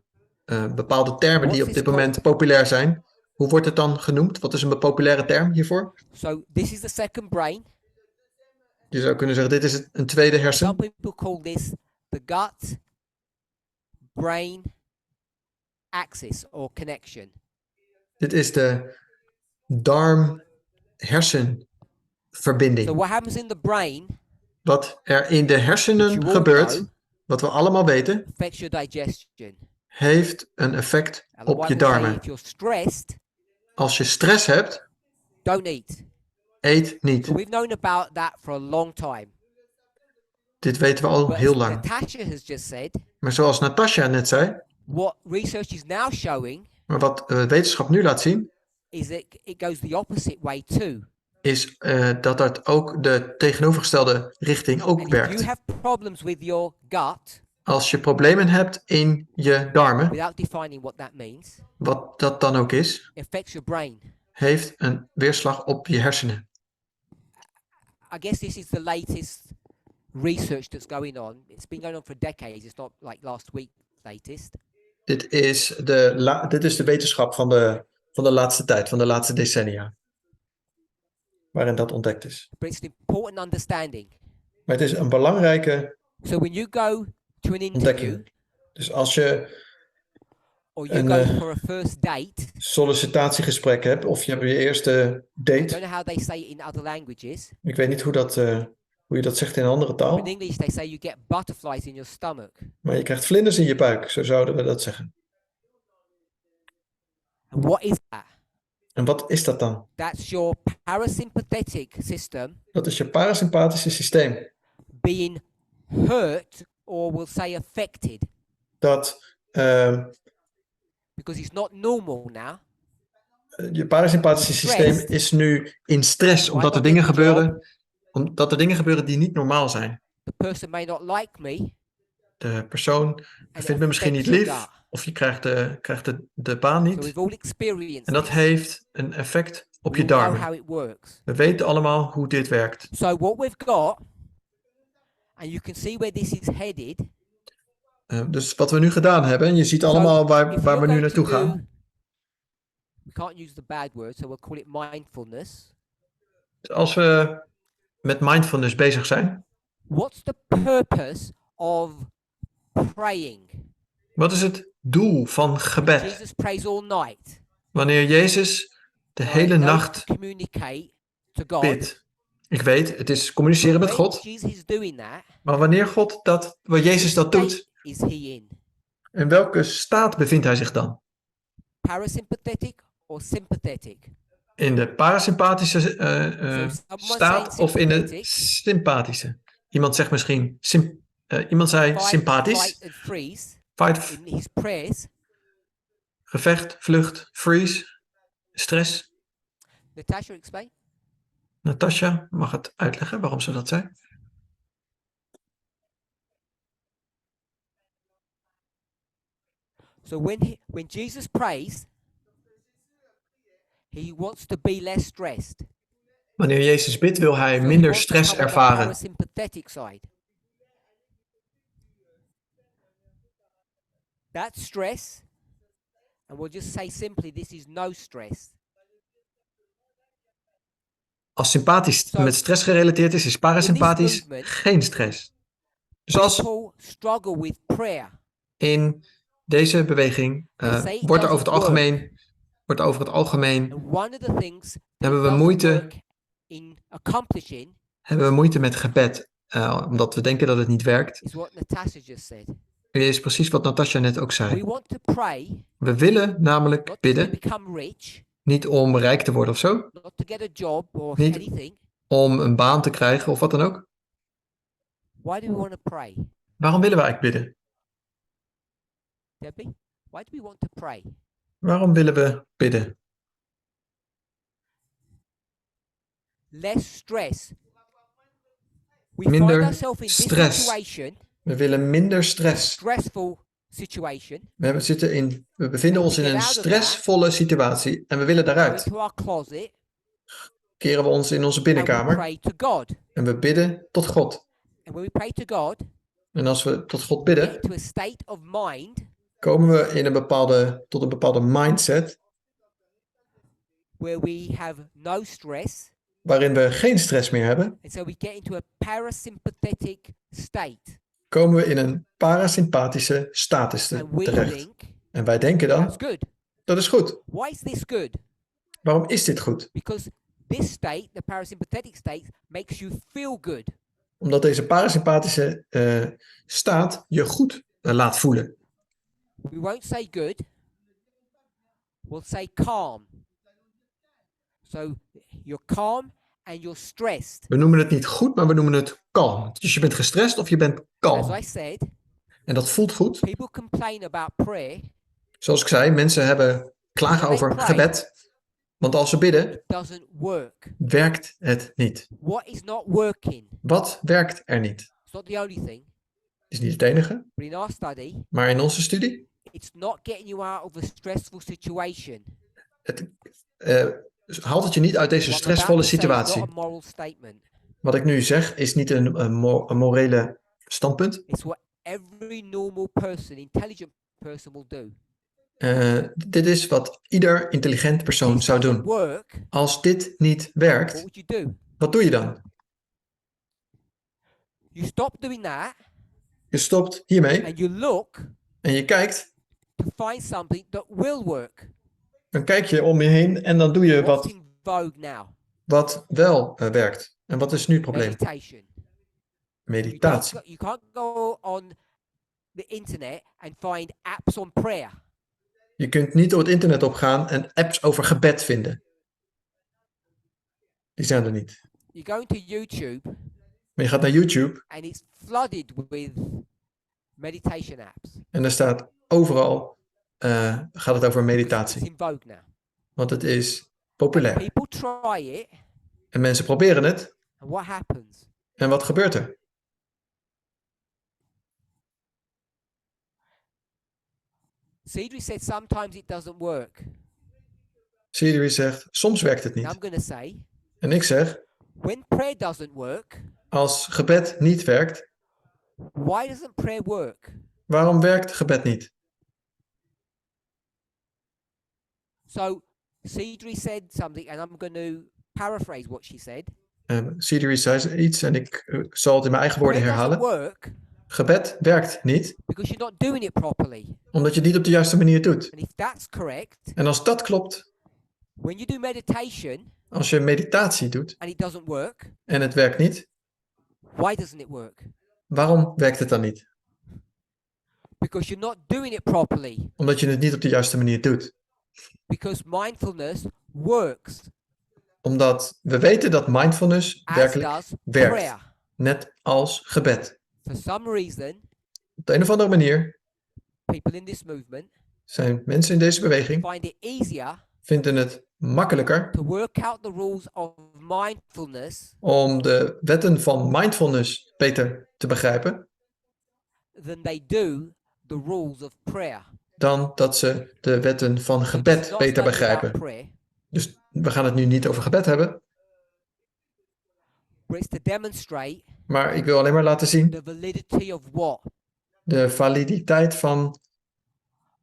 bepaalde termen die op dit moment populair zijn, hoe wordt het dan genoemd? Wat is een populaire term hiervoor? So this is the second brain. Je zou kunnen zeggen, dit is een tweede hersen. Some people call this the gut-brain axis or connection. Dit is de darm-hersenverbinding. So what happens in the brain? Wat er in de hersenen gebeurt, wat we allemaal weten, affects your digestion. heeft een effect op je darmen. If you're stressed, als je stress hebt, don't eat. Eet niet. So we've known about that for a long time. Dit weten we al heel lang. Natasha has just said, maar zoals Natasha net zei, what research is now showing, maar wat wetenschap nu laat zien, is that it goes the opposite way too. Is dat het ook de tegenovergestelde richting ook werkt. If you have problems with your gut, als je problemen hebt in je darmen, without defining what that means, wat dat dan ook is, affects your brain. Heeft een weerslag op je hersenen. I guess this is the latest research that's going on. It's been going on for decades. It's not like last week latest. Dit is de wetenschap van de laatste tijd, van de laatste decennia. Waarin dat ontdekt is. But it's an important understanding. Maar het is een belangrijke So when you go to an interview, ontdekking. Dus als je or you go for a first date, sollicitatiegesprek hebt of je hebt je eerste I don't date. know how they say it in other languages. Ik weet niet hoe je dat zegt in een andere taal. In English they say you get butterflies in your stomach. Maar je krijgt vlinders in je buik, zo zouden we dat zeggen. And what is that? En wat is dat dan? That's your parasympathetic system. Dat is je parasympathische systeem. Being hurt or we'll say affected. Dat because it's not normal now. Je parasympathische systeem is nu in stress omdat er dingen gebeuren die niet normaal zijn. The person may not like me. De persoon vindt me misschien niet lief of je krijgt de baan niet. En dat heeft een effect op je darmen. We weten allemaal hoe dit werkt. So what we've got, and you can see where this is headed. Dus wat we nu gedaan hebben, en je ziet allemaal waar we nu naartoe gaan. We can't use the bad word, so we'll call it mindfulness. Dus als we met mindfulness bezig zijn. What's the purpose of praying? Wat is het doel van gebed? Jesus prays all night. Wanneer Jezus de hele nacht to bidt. Ik weet, het is communiceren met God. Maar wanneer Jezus dat doet, in welke staat bevindt hij zich dan? Parasympathetic or sympathetic? In de parasympathische staat of in de sympathische? Iemand zegt misschien, iemand zei sympathisch. Fight, gevecht, vlucht, freeze, stress. Natasha, explain. Natasha mag het uitleggen waarom ze dat zei. So when Jesus prays, he wants to be less stressed. Wanneer Jezus bidt, wil hij minder stress ervaren. That stress, and we'll just say simply, this is no stress. Als sympathisch met stress gerelateerd is parasympathisch geen stress. Dus als in deze beweging wordt over het algemeen hebben we moeite met gebed, omdat we denken dat het niet werkt. Dit is precies wat Natasha net ook zei. We willen namelijk bidden. Niet om rijk te worden of zo. Niet om een baan te krijgen of wat dan ook. Waarom willen we eigenlijk bidden? Debbie, why do we want to pray? Waarom willen we bidden? Less stress. Minder stress. We willen minder stress. Stressful situation. We bevinden ons in een stressvolle situatie en we willen daaruit. Keren we ons in onze binnenkamer en we bidden tot God. En als we tot God bidden, komen we in tot een bepaalde mindset waarin we geen stress meer hebben. Komen we in een parasympathische status terecht. En wij denken dan, dat is goed. Waarom is dit goed? Omdat deze parasympathische staat je goed laat voelen. We won't say good. We'll say calm. So you're calm and you're stressed. We noemen het niet goed, maar we noemen het kalm. Dus je bent gestrest of je bent kalm. As I said, en dat voelt goed. People complain about prayer. Zoals ik zei, mensen klagen over gebed. Want als ze bidden, werkt het niet. What is not working? Wat werkt er niet? It's not the only thing. Is niet het enige. But in our study, maar in onze studie, it's not getting you out of a stressful situation. Het haalt het je niet uit deze stressvolle situatie. Wat ik nu zeg is niet een morele standpunt. It's what every normal person, intelligent person will do. Dit is wat ieder intelligent persoon zou doen. Als dit niet werkt, wat doe je dan? You stop doing that. Je stopt hiermee. And you look en je kijkt. To find something that will work. Dan kijk je om je heen en dan doe je wat wel werkt. En wat is nu het probleem? Meditatie. You can't go on the internet and find apps on prayer. Je kunt niet op het internet opgaan en apps over gebed vinden. Die zijn er niet. You go to YouTube. Maar je gaat naar YouTube. And it's flooded with meditation apps. En er staat overal gaat het over meditatie. Want het is populair. People try it. En mensen proberen het. And what happens? En wat gebeurt er? Cedric said sometimes it doesn't work. Cedric zegt soms werkt het niet. I'm going to say. En ik zeg. When prayer doesn't work. Als gebed niet werkt. Why doesn't prayer work? Waarom werkt gebed niet? So 𝘂𝗍𝗓 said something, and I'm going to paraphrase what she said. 𝘂𝗓𝗓 zei iets en ik zal het in mijn eigen woorden Prayer doesn't herhalen. work Gebed werkt niet, because you're not doing it properly. omdat je het niet op de juiste manier doet. And if that's correct, En als dat klopt, when you do meditation als je meditatie doet and it doesn't work, en het werkt niet, why doesn't it work? waarom werkt het dan niet? Because you're not doing it properly. Omdat je het niet op de juiste manier doet. Because mindfulness works, Omdat we weten dat mindfulness as werkelijk does werkt. prayer. Net als gebed. For some reason, Op de een of andere manier people in this movement zijn mensen in deze beweging find it easier vinden het makkelijker to work out the rules of mindfulness om de wetten van mindfulness beter te begrijpen than they do the rules of prayer. dan dat ze de wetten van So this is gebed not beter study about begrijpen. prayer, Dus we gaan het nu niet over gebed hebben, but it's to demonstrate maar ik wil alleen maar laten zien the validity of what? de validiteit van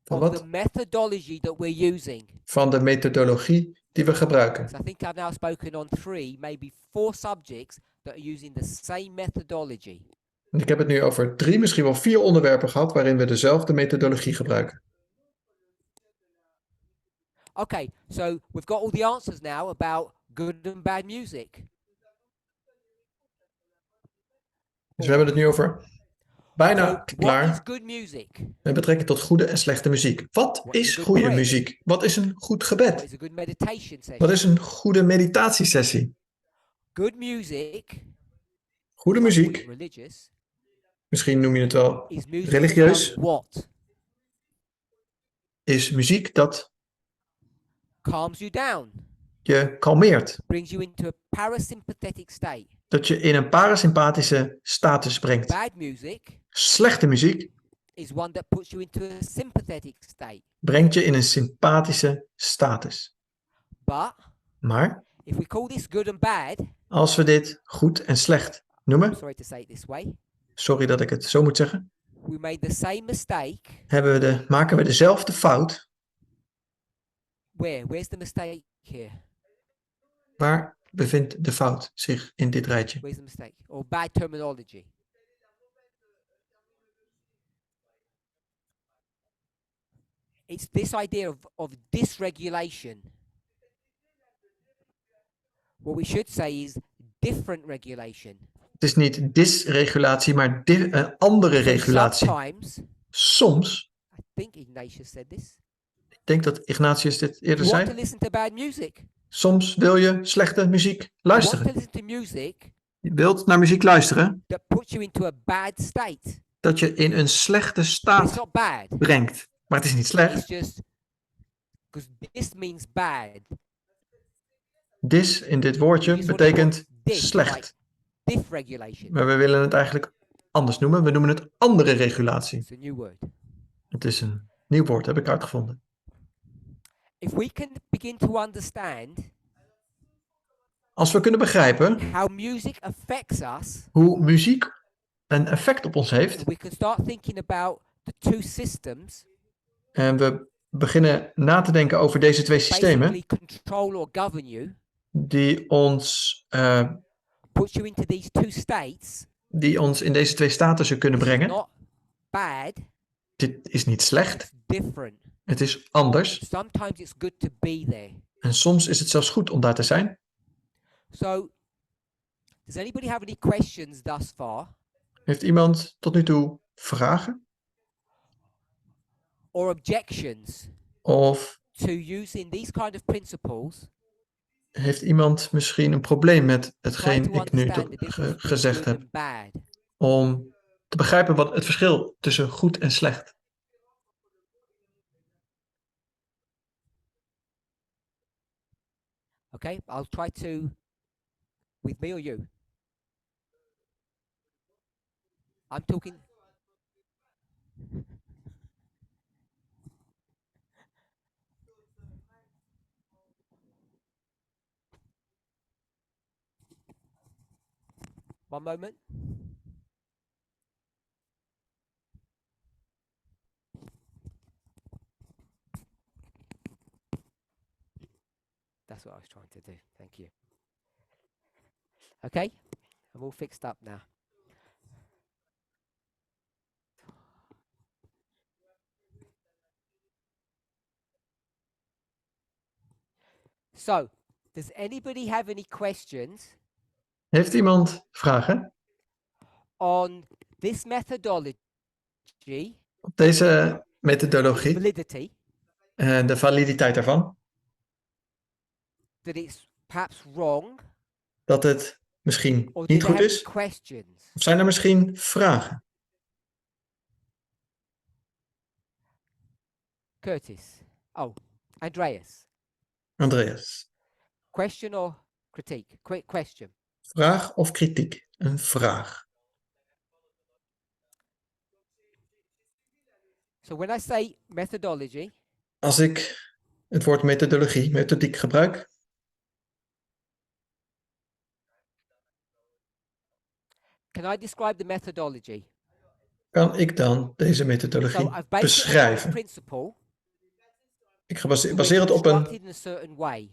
Of wat? the methodology that we're using. Van de methodologie die we gebruiken. So I think I've now spoken on 3, maybe 4 subjects that are using the same methodology. En ik heb het nu over 3, misschien wel 4 onderwerpen gehad waarin we dezelfde methodologie gebruiken. Okay, so we've got all the answers now about good and bad music. Dus we hebben het nu over bijna So what is klaar good music? met betrekking tot goede en slechte muziek. Wat What is is good goede prayer? muziek? Wat is een goed What gebed? is a good meditation session? Wat is een goede meditatiesessie? Good music, Goede some call it muziek, religious, misschien noem je het wel is music religieus, that does what? is muziek dat Calms you down, je kalmeert. brings you into a parasympathetic state. Dat je in een parasympathische status brengt. Bad music Slechte muziek is one that puts you into a sympathetic state. brengt je in een sympathische status. But Maar if we call this good and bad, als we dit goed en slecht noemen, sorry to say it this way, sorry dat ik het zo moet zeggen, we made the same mistake. maken we dezelfde fout. Where's the mistake here? Waar bevindt de fout zich in dit rijtje? Where's the mistake? Or bad terminology? It's this idea of dysregulation. What we should say is different regulation. Het is niet dysregulatie, maar een andere So regulatie. sometimes, Soms, I think Ignatius said this, ik denk dat Ignatius dit eerder you want to zei, listen to bad music. soms wil je slechte muziek You want to luisteren. listen to music Je wilt naar muziek luisteren that puts you into a bad state. dat je in een slechte But it's staat not bad. brengt. Maar het is niet It's slecht. just because this means bad. Dis in dit woordje We sort of betekent want this, slecht. like dysregulation. Maar we willen het eigenlijk anders noemen. We noemen het andere regulatie. It's a new word. Het is een nieuw woord, heb ik uitgevonden. If we can begin to understand Als we kunnen begrijpen how music affects us, hoe muziek een effect op ons heeft. we can start thinking about the two systems En we beginnen na te denken over deze twee systemen. basically control or govern you, Die ons puts you into these two states. in deze twee statussen kunnen This is brengen. not bad, Dit is niet slecht. it's different. Het is anders. Sometimes it's good to be there. En soms is het zelfs goed om daar te zijn. So, does anybody have any questions thus far? Heeft iemand tot nu toe vragen? Or objections Of to using these kind of principles heeft iemand misschien een probleem met try hetgeen to ik nu understand the difference between gezegd good heb? and bad? Om te begrijpen wat het verschil tussen goed en slecht. Okay, I'll try to with me or you. I'm talking. One moment. That's what I was trying to do. Thank you. Okay, I'm all fixed up now. So, does anybody have any questions Heeft iemand vragen on this methodology, op deze methodologie validity, en de validiteit daarvan? that it's perhaps wrong, Dat het misschien or niet do they goed have any is? questions? Of zijn er misschien vragen? Curtis. Oh, Andreas. Andreas. Question or critique? Quick question. Vraag of kritiek? Een vraag. So when I say methodology, Als ik het woord methodologie, methodiek gebruik, can I describe the methodology? kan ik dan deze So methodologie I've based it on a beschrijven. principle Ik to which baseer het it's op een constructed in a certain way.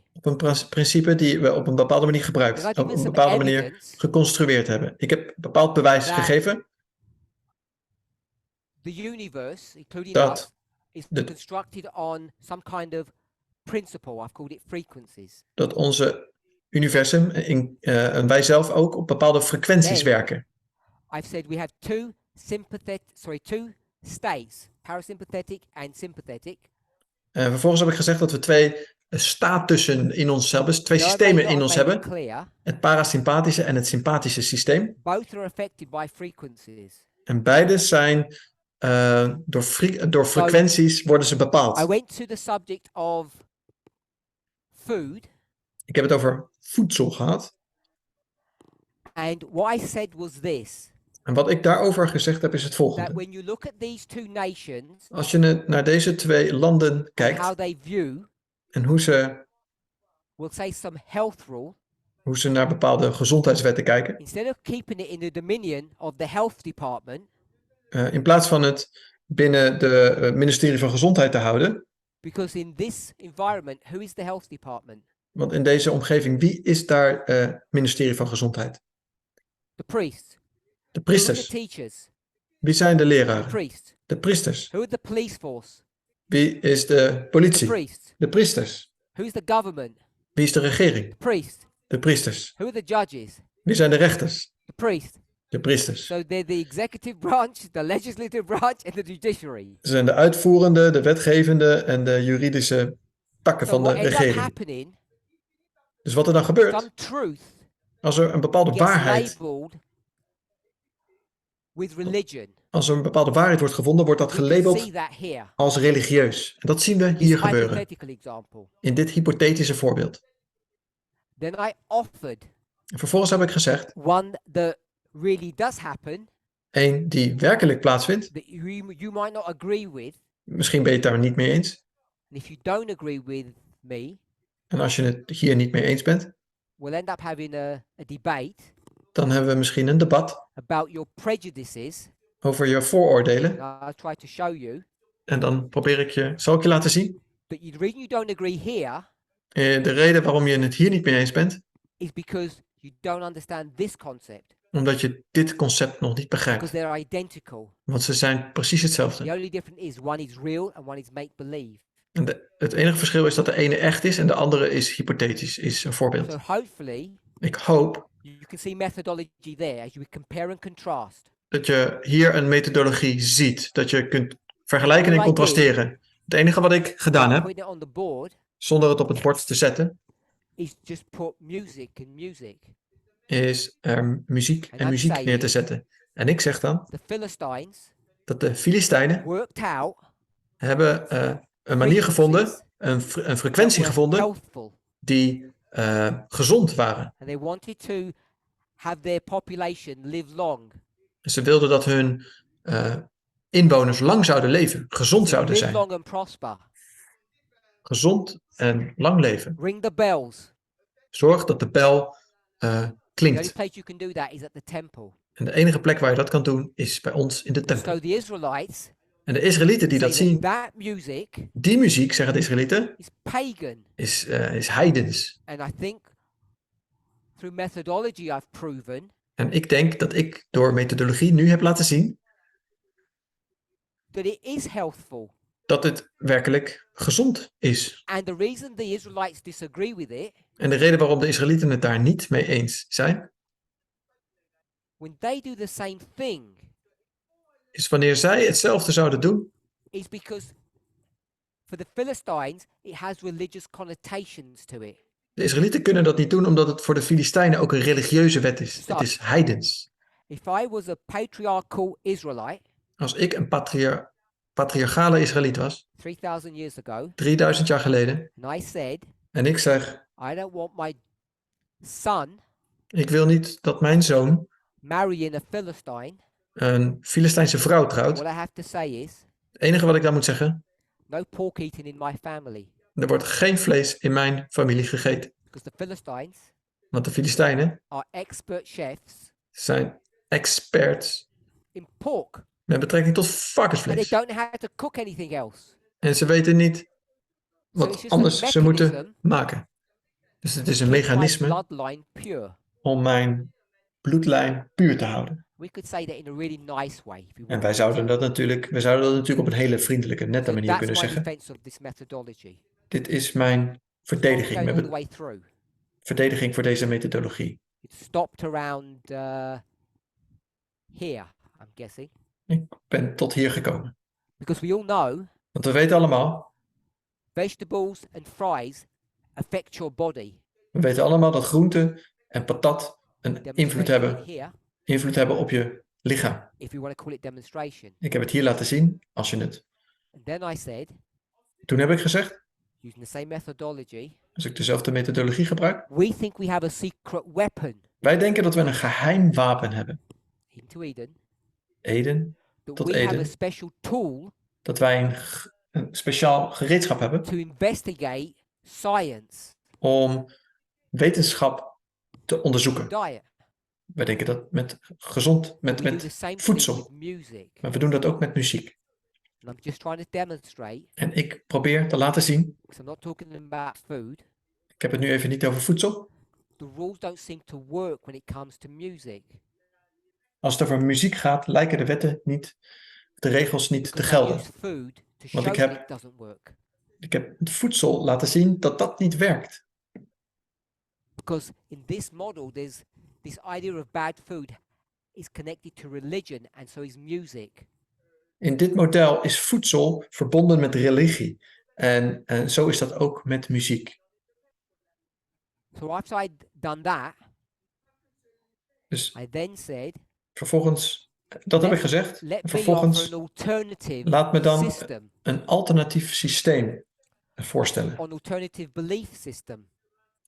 principe die we op een bepaalde manier gebruikt, Then I've op given een some bepaalde manier evidence geconstrueerd hebben. Ik heb bepaald bewijs that gegeven the universe, including dat us, is de- constructed on some kind of principle. I've called it frequencies. dat onze universum en wij zelf ook op bepaalde frequenties Then- werken. I've said we have two states, parasympathetic and sympathetic. Vervolgens heb ik gezegd dat we twee statussen in ons hebben, twee Now I've systemen made in ons it hebben. clear, Het parasympathische en het sympathische systeem. both are affected by frequencies. En beide zijn door frequenties worden ze I bepaald. went to the subject of food, Ik heb het over voedsel gehad. and what I said was this: En wat ik daarover gezegd heb is het that volgende. when you look at these two nations Als je naar deze twee landen and how kijkt they view, en hoe we'll say some health rule, ze naar bepaalde gezondheidswetten kijken, instead of keeping it in the dominion of the health department, in plaats van het binnen de ministerie van Gezondheid te houden, because in this environment, who is the health department? want in deze omgeving, wie is daar ministerie van Gezondheid? The priest. De Who are the priesters. teachers? Wie zijn de The leraren? priest. De priesters. Who are the police force? Wie is de The politie? priest. De priesters. Who's the government? Wie is de regering? The priest. De priesters. Who are the judges? Wie zijn de rechters? The priest. De priesters. So they're the executive branch, the legislative branch, and the judiciary. Ze zijn de uitvoerende, de wetgevende en de juridische takken So van de what ends up regering. happening, Dus wat er dan gebeurt, some truth als er een bepaalde gets waarheid, labeled with religion. als er een bepaalde waarheid wordt gevonden, wordt dat We can gelabeld see that here. als religieus. En dat zien we This hier gebeuren, hypothetical example. in dit hypothetische voorbeeld. Then I offered En vervolgens heb ik gezegd, one that really does happen, één die werkelijk plaatsvindt, that you might not agree with. misschien ben je het daar niet mee eens. And if you don't agree with me, En als je het hier niet mee eens bent, we'll end up having a debate dan hebben we misschien een debat about your prejudices. over je vooroordelen. I'll try to show you En dan zal ik je laten zien. that the reason you don't agree here De reden waarom je het hier niet mee eens bent, is because you don't understand this concept, omdat je dit concept nog niet because begrijpt. they're identical. Want ze zijn precies The hetzelfde. only difference is one is real and one is make-believe. En het enige verschil is dat de ene echt is en de andere is hypothetisch, is een voorbeeld. So hopefully Ik hoop you can see methodology there as you compare and contrast. dat je hier een methodologie ziet, dat je kunt vergelijken en All I did- contrasteren. Het enige wat ik gedaan heb, Putting it on the board zonder het op het bord te zetten, is just put music and music. is er muziek en muziek neer te zetten. En ik zeg dan The Philistines dat de Filistijnen worked out hebben een manier gevonden, een frequentie that were gevonden healthful, die gezond waren. and they wanted to have their population live long. Ze wilden dat hun inwoners lang zouden leven, gezond zouden Live zijn. long and prosper. Gezond en lang leven. Ring the bells. Zorg dat de bel The only klinkt. place you can do that is at the temple. En de enige plek waar je dat kan doen is bij ons in de tempel. So the Israelites En de Israëlieten die dat zien, that music die muziek, zeggen de Israëlieten, is pagan. is heidens. And I think through methodology I've proven En ik denk dat ik door methodologie nu heb laten zien that it is healthful. dat het werkelijk gezond is. And the reason the Israelites disagree with it, En de reden waarom de Israëlieten het daar niet mee eens zijn, when they do the same thing, is wanneer zij hetzelfde zouden doen, is because for the Philistines it has religious connotations to it. de Israëlieten kunnen dat niet doen omdat het voor de Filistijnen ook een religieuze wet is. Het is heidens. If I was a patriarchal Israelite, Als ik een patriarchale Israëliet was, 3000 years ago, 3000 jaar geleden, and I said, en ik zeg, I don't want my son ik wil niet dat mijn zoon marrying a Philistine, een Filistijnse vrouw trouwt. what I have to say is, Het enige wat ik dan moet zeggen, no pork eating in my family. er wordt geen vlees in mijn familie gegeten. Because the Philistines Want de Filistijnen are expert chefs zijn experts in pork. met betrekking tot And they varkensvlees. don't know how to cook anything else. En ze weten niet So it's wat just anders a ze moeten mechanism maken. Dus het is een keep my mechanisme bloodline pure. om mijn bloedlijn puur te houden. We could say that in a really nice way. If you En want. wij zouden dat natuurlijk op een hele vriendelijke, nette So manier that's kunnen my zeggen. defense of this methodology. Dit is mijn verdediging, Going all the met way through. verdediging voor deze methodologie. It stopped around here, I'm guessing. Ik ben tot hier gekomen. Because we all know Want we weten allemaal, vegetables and fries affect your body. we weten allemaal dat groenten en patat een invloed hebben op je lichaam. If you want to call it demonstration. Ik heb het hier laten zien, als je het. And then I said, Toen heb ik gezegd, using the same methodology, als ik dezelfde methodologie gebruik, we think we have a secret weapon wij denken dat we een geheim wapen hebben. into Eden. Eden, That tot we have a Eden, special tool dat wij een speciaal gereedschap hebben to investigate science, om wetenschap te onderzoeken. diet. Wij denken dat met gezond, We do the met same thing voedsel. with music. Maar we doen dat ook met muziek. And I'm just trying to demonstrate, En ik probeer te laten zien, because I'm not talking about food, ik heb het nu even niet over voedsel. the rules don't seem to work when it comes to music. Als het over muziek gaat, lijken de wetten niet, de regels niet te Because I gelden. use food to Want show ik that heb- it doesn't work. Ik heb het voedsel laten zien dat dat niet werkt. Because in this model, there's this idea of bad food is connected to religion, and so is music. In dit model is voedsel verbonden met religie. En zo is dat ook met muziek. So after I'd done that, Dus I then said, vervolgens, dat heb ik gezegd. let me Vervolgens offer an alternative laat me dan system, een alternatief systeem voorstellen. an alternative belief system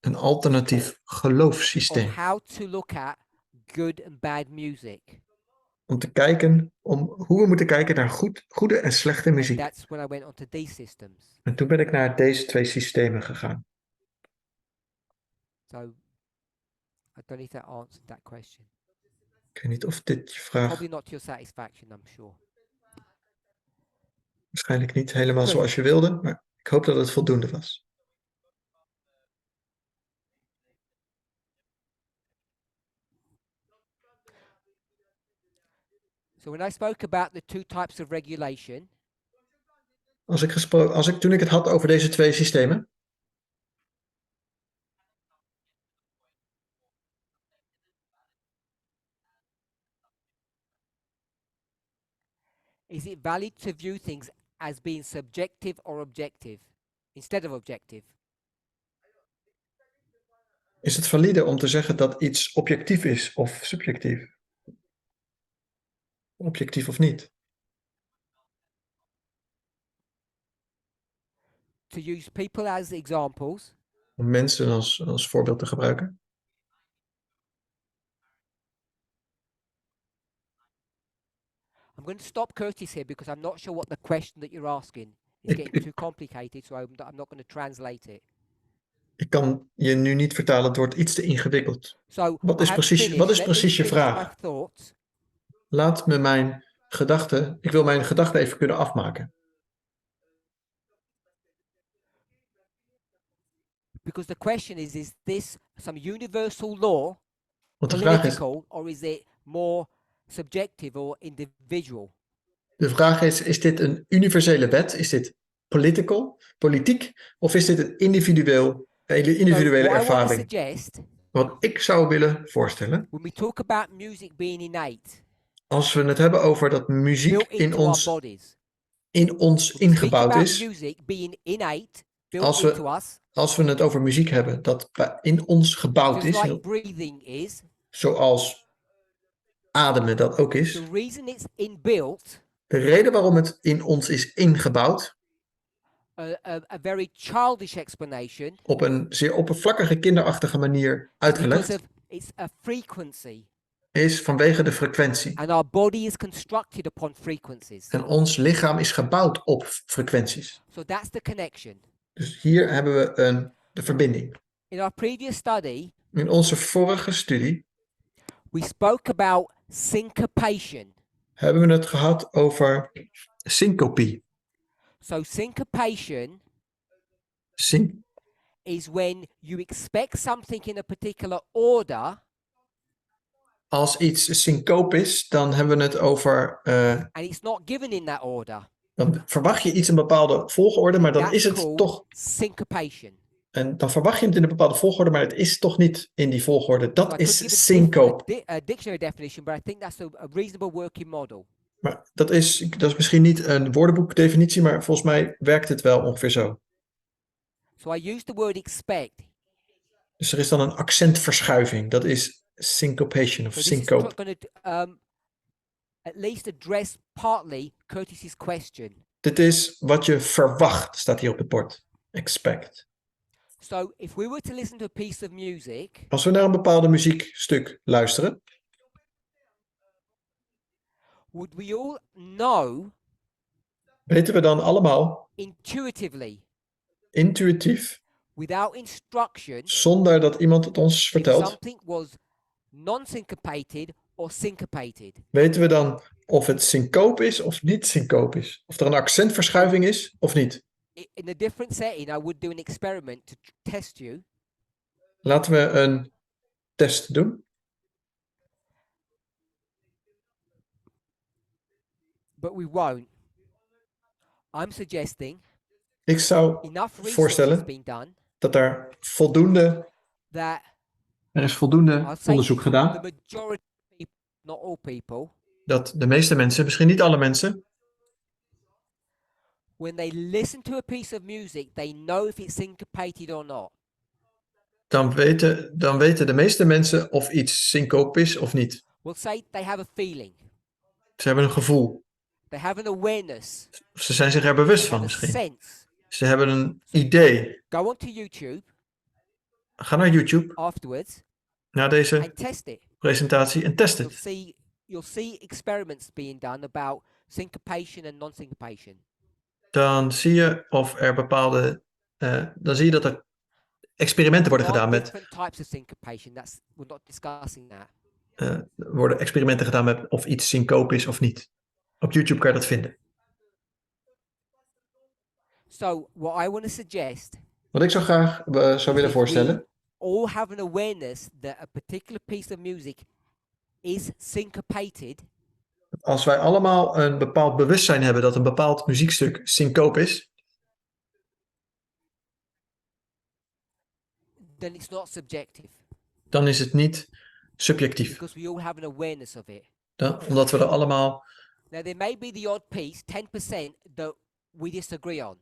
Een alternatief geloofssysteem. of how to look at good and bad music. Om te kijken, hoe we moeten kijken naar goede en slechte And muziek. that's when I went on to these systems. En toen ben ik naar deze twee systemen gegaan. So I don't know if that answered that question. Ik weet niet of dit je vraag Probably not to your satisfaction, I'm sure. waarschijnlijk niet helemaal zoals je wilde, maar ik hoop dat het voldoende was. So when I spoke about the two types of regulation, Toen ik het had over deze twee systemen, is it valid to view things as being subjective or objective instead of objective? is het valide om te zeggen dat iets objectief is of subjectief? Objectief of niet? To use people as examples, Om mensen als voorbeeld te gebruiken. I'm going to stop Curtis here because I'm not sure what the question that you're asking is Ik- getting ik- too complicated, so I'm not going to translate it. Ik kan je nu niet vertalen, het wordt iets te ingewikkeld. So Wat I is haven't precies- finished. wat is Let me precies je finish vraag? my thoughts. Laat me mijn mijn gedachten even kunnen afmaken. Because the question is this some universal law, Want de vraag political, or is it more subjective or individual? is dit een universele wet? Is dit politiek, of is dit een individuele ervaring? Wat ik zou willen voorstellen, When we talk about music being innate, als we het hebben over dat muziek built in into our ons bodies, ingebouwd is, music being innate, built als we, into us, als we het over muziek hebben dat in ons gebouwd just is, like breathing is, zoals ademen dat ook is, the reason it's inbuilt, de reden waarom het in ons is ingebouwd, a very childish explanation, op een zeer oppervlakkige, kinderachtige manier because uitgelegd, of it's a frequency, is vanwege de frequentie. and our body is constructed upon frequencies. En ons lichaam is gebouwd op frequenties. So that's the connection. Dus hier hebben we de verbinding. In our previous study, In onze vorige studie we spoke about syncopation. hebben we het gehad over syncopie. So syncopation is when you expect something in a particular order, Als iets syncoop is, dan hebben we het over... and it's not given in that order. Dan verwacht je iets in een bepaalde volgorde, maar dan That's is het called toch... syncopation. En dan verwacht je het in een bepaalde volgorde, maar het is toch niet in die volgorde. So I Dat could is give syncoop. a dictionary definition, but I think that's a reasonable working model. Maar dat is misschien niet een woordenboekdefinitie, maar volgens mij werkt het wel ongeveer zo. So I use the word expect. Dus er is dan een accentverschuiving. Dat is syncopation of So this is syncope. going to at least address partly Curtis's question. Dit is wat je verwacht, staat hier op het bord. Expect. So if we were to listen to a piece of music, Als we naar een bepaalde muziekstuk luisteren, would we all know weten we dan allemaal intuitively, intuïtief, without instruction, zonder dat iemand het ons if vertelt, something was non-syncopated or syncopated? weten we dan of het syncoop is of niet syncoop is? Of er een accentverschuiving is of niet? In a different setting, I would do an experiment to test you. Laten we een test doen. But we won't. I'm suggesting Ik zou enough research has voorstellen been done dat er that is voldoende I'll say onderzoek the gedaan, majority of people, not all people, dat de meeste mensen, misschien niet alle mensen, when they listen to a piece of music, they know if it's syncopated or not. dan weten de meeste mensen of iets syncoop is of niet. We'll say they have a feeling, Ze hebben een gevoel. they have an awareness, Ze zijn zich er bewust they van have a misschien. sense. Ze hebben een idee. Go onto YouTube Ga naar YouTube, afterwards naar deze and test it. presentatie en test het. You'll see experiments being done about syncopation and non-syncopation. Dan zie je of er dan zie je dat er experimenten worden gedaan met... different types of syncopation. We're not discussing that. Er worden experimenten gedaan met of iets syncoop is of niet. Op YouTube kan je dat vinden. So what I want to suggest, Wat ik zo graag zou willen voorstellen, all have an awareness that a particular piece of music is syncopated. als wij allemaal een bepaald bewustzijn hebben dat een bepaald muziekstuk syncoop is, Then it's not subjective. dan is het niet subjectief. Because we all have an awareness of it. Omdat we er allemaal... Now there may be the odd piece, 10%, that we disagree on.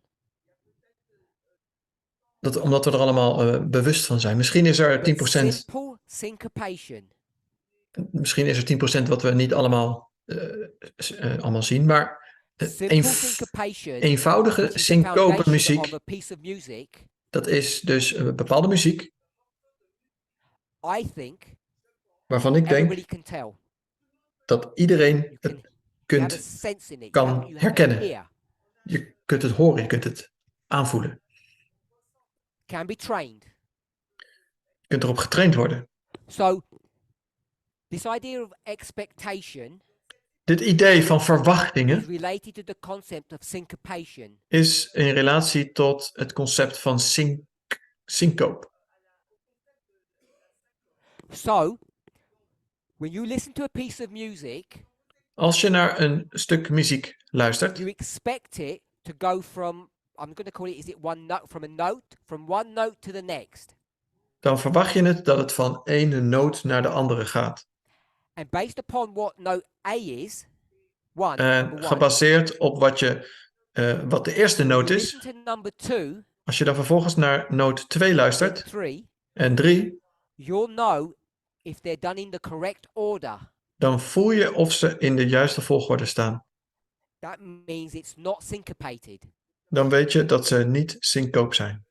Omdat we er allemaal bewust van zijn. Misschien is er 10%... Simple syncopation. Misschien is er 10% wat we niet allemaal zien, maar eenvoudige syncope muziek, dat is dus bepaalde muziek, waarvan ik denk dat iedereen het kan herkennen. Je kunt het horen, je kunt het aanvoelen. Je kunt erop getraind worden. So, this idea of expectation Dit idee van verwachtingen is related to the concept of syncopation. is in relatie tot het concept van syncope. So, when you listen to a piece of music, Als je naar een stuk muziek luistert, you expect it to go from, I'm going to call it, is it one note, from one note to the next. dan verwacht je dat het van ene noot naar de andere gaat. And based upon what note A is, En gebaseerd op wat de eerste noot is, listen to number 2, als je dan vervolgens naar noot 2 luistert 3, en 3, you'll know if they're done in the correct order. dan voel je of ze in de juiste volgorde staan. That means it's not syncopated. Dan weet je dat ze niet syncoop zijn.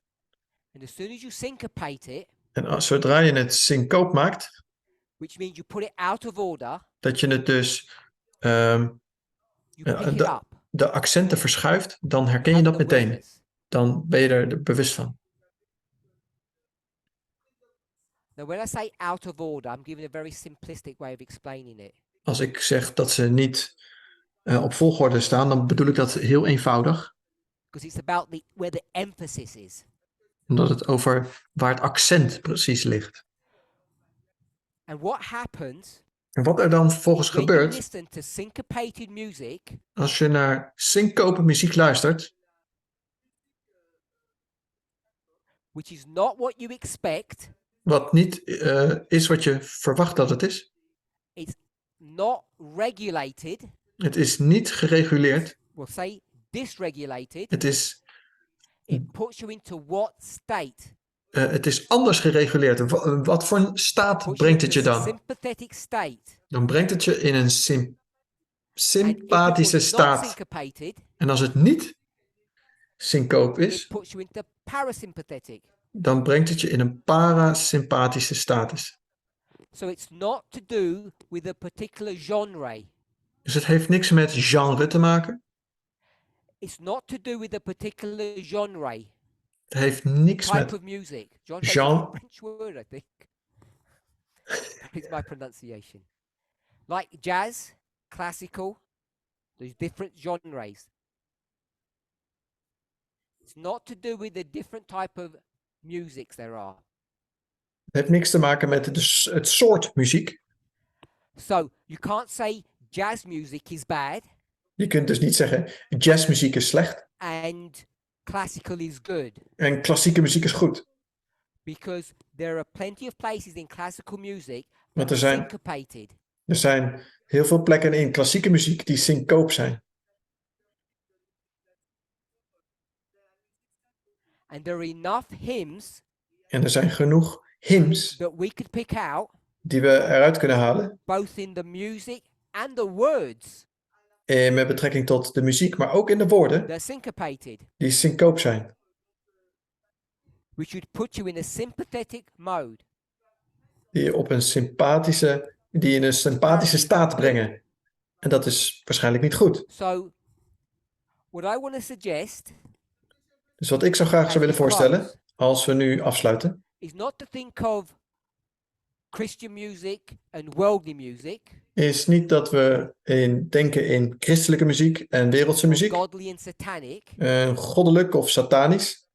And as soon as you syncopate it, En zodra je het syncoop maakt, which means you put it out of order, dat je het dus you pick it up. de accenten verschuift, dan herken je dat meteen. Dan ben je er bewust van. Now, when I say out of order, I'm giving a very simplistic way of explaining it. Als ik zeg dat ze niet op volgorde staan, dan bedoel ik dat heel eenvoudig. Because it's about where the emphasis is. Omdat het over waar het accent precies ligt. And what happens En wat er dan vervolgens when you gebeurt, listen to syncopated music, als je naar syncope muziek luistert, which is not what you expect, wat niet is wat je verwacht dat het is. it's not regulated, Het is niet gereguleerd. we'll say dysregulated, Het is it puts you into what state? het is anders gereguleerd. Wat voor een staat Puts you brengt het into je a dan? sympathetic state. Dan brengt het je in een sympathische And if it was not staat. syncopated, En als het niet syncoop it is, puts you into parasympathetic. dan brengt het je in een parasympathische status. So it's not to do with a particular genre. Dus het heeft niks met genre te maken. It's not to do with a particular genre. Het heeft niks Type met of music. Genre is Genre. a French word, I think. It's my pronunciation. Like jazz, classical, there's different genres. It's not to do with the different type of musics there are. Het heeft niks te maken met het soort muziek. So you can't say jazz music is bad Je kunt dus niet zeggen jazzmuziek is slecht and classical is good, en klassieke muziek is goed. because there are plenty of places in classical music Want that er are zijn- syncopated. Er zijn heel veel plekken in klassieke muziek die syncoop zijn. And there are enough hymns En er zijn genoeg hymns that we could pick out, die we eruit kunnen halen. both in the music and the words, Met betrekking tot de muziek, maar ook in de woorden that are syncopated, die syncoop zijn. which would put you in a sympathetic mode. Die in een sympathische staat brengen. En dat is waarschijnlijk niet goed. So, what I want to suggest Dus wat ik zo graag zou willen voorstellen, als we nu afsluiten, is not to think of Christian music and worldly music, is niet dat we denken in christelijke muziek en wereldse or muziek, godly and satanic, goddelijk of satanisch,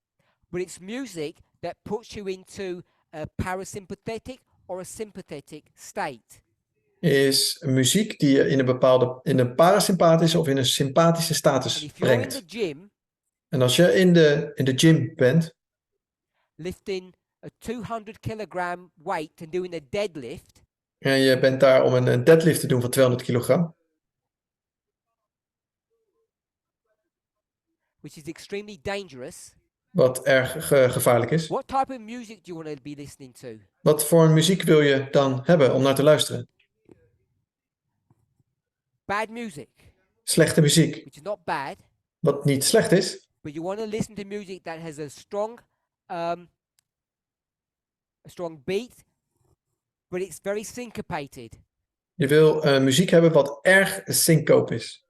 but it's music that puts you into a parasympathetic or a sympathetic state. is muziek die je in een parasympathische of in een sympathische And status if you're in the brengt. gym En als je in de gym bent lifting a 200 kilogram weight and doing a deadlift, en je bent daar om een deadlift te doen van 200 kilogram, which is extremely dangerous, wat erg gevaarlijk is. what type of music do you want to be listening to? Wat voor muziek wil je dan hebben om naar te luisteren? Bad music, Slechte muziek, which is not bad, wat niet slecht is, but you want to listen to music that has a strong beat, but it's very syncopated. je wil muziek hebben wat erg syncoop is.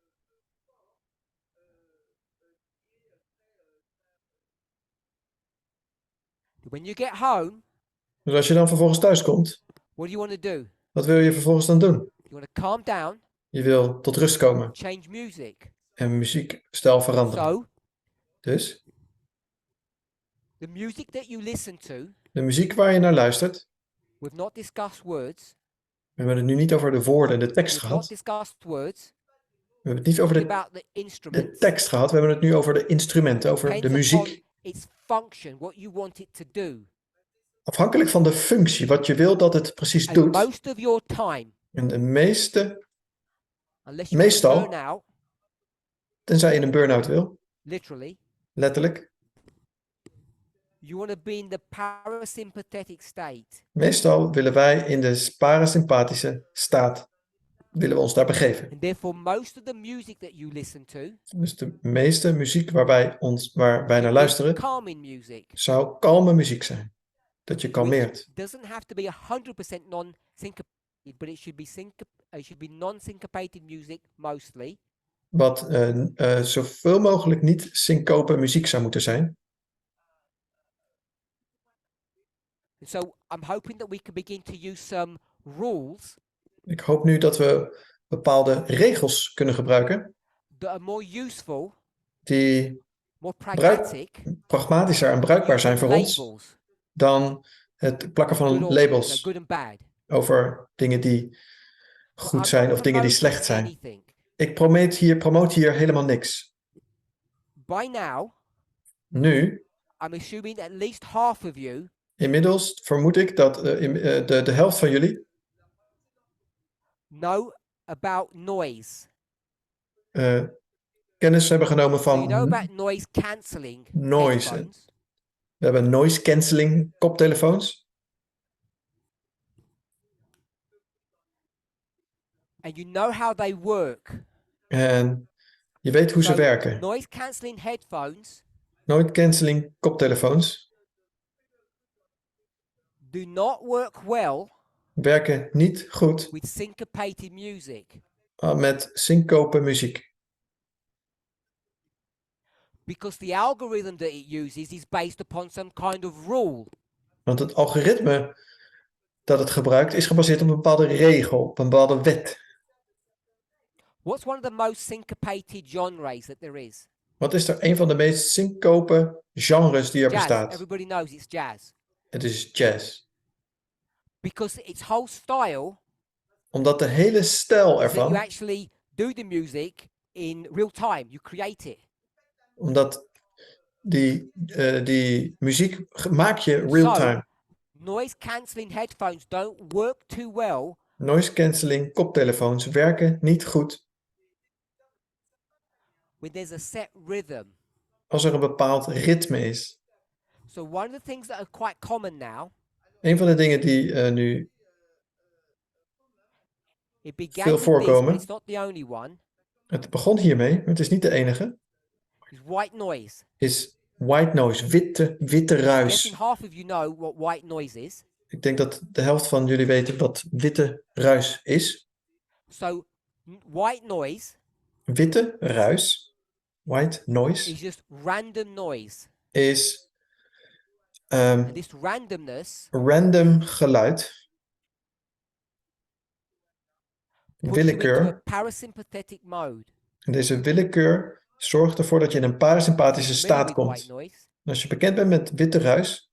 When you get home, Dus als je dan vervolgens thuis komt, what do you want to do? wat wil je vervolgens dan doen? You want to calm down, Je wil tot rust komen change music. en muziekstijl veranderen. So, Dus the music that you listen to, de muziek waar je naar luistert, we've not discussed words. we hebben het nu niet over de woorden en de tekst We've gehad. not discussed words. We hebben het niet over Talking de about the instruments. tekst gehad, we hebben het nu over de instrumenten, over de Depends upon muziek. its function, what you want it to do. Afhankelijk van de functie, wat je wil dat het precies And doet. most of your time, En de unless you meestal, burn out, tenzij je een burn-out wil, literally, letterlijk, you want to be in the parasympathetic state. meestal willen wij in de parasympathische staat, willen we ons daar begeven. And therefore, most of the music that you listen to Dus de meeste muziek waar wij naar luisteren, calming music. zou kalme muziek zijn. Dat je kalmeert. Which doesn't have to be 100% non-syncopated, but it should be non-syncopated music mostly. Wat zoveel mogelijk niet syncope muziek zou moeten zijn. So I'm hoping that we can begin to use some rules Ik hoop nu dat we bepaalde regels kunnen gebruiken that are more useful, die more pragmatic, pragmatischer en bruikbaar zijn voor ons labels, dan het plakken van labels good and bad. over dingen die goed zijn of dingen die slecht zijn. Anything. Ik promote hier helemaal niks. By now, Nu, I'm assuming at least half of you inmiddels vermoed ik dat de helft van jullie know about noise. kennis hebben genomen So you know van about noise cancelling noise. headphones. We hebben noise cancelling koptelefoons. And you know how they work. En je weet hoe ze So, werken. noise cancelling headphones Noise cancelling koptelefoons do not work well werken niet goed with syncopated music. met syncope muziek. Because the algorithm that it uses is based upon some kind of rule. Want het algoritme dat het gebruikt is gebaseerd op een bepaalde regel, op een bepaalde wet. What's one of the most syncopated genres that there is? Wat is er een van de meest syncope genres die er Jazz. bestaat? Everybody knows it's jazz. Het is jazz. Because its whole style Omdat de hele stijl is that you ervan, actually do the music in real time. You create it. omdat die muziek maak je real time. Noise cancelling headphones don't work too well Noise cancelling koptelefoons werken niet goed when there's a set rhythm. als er een bepaald ritme is. So one of the things that are quite common now, Een van de dingen die nu it began veel with this, voorkomen. but it's not the only one, Het begon hiermee, maar het is niet de enige, is white noise. is white noise, witte Guessing ruis. half of you know what white noise is. Ik denk dat de helft van jullie weten wat witte ruis is. So white noise Witte ruis, white noise, is just random noise. is And this randomness random geluid, puts you into a willekeur. parasympathetic mode. En deze willekeur zorgt ervoor dat je in een parasympathische Familiar staat with komt. white noise, En als je bekend bent met witte ruis,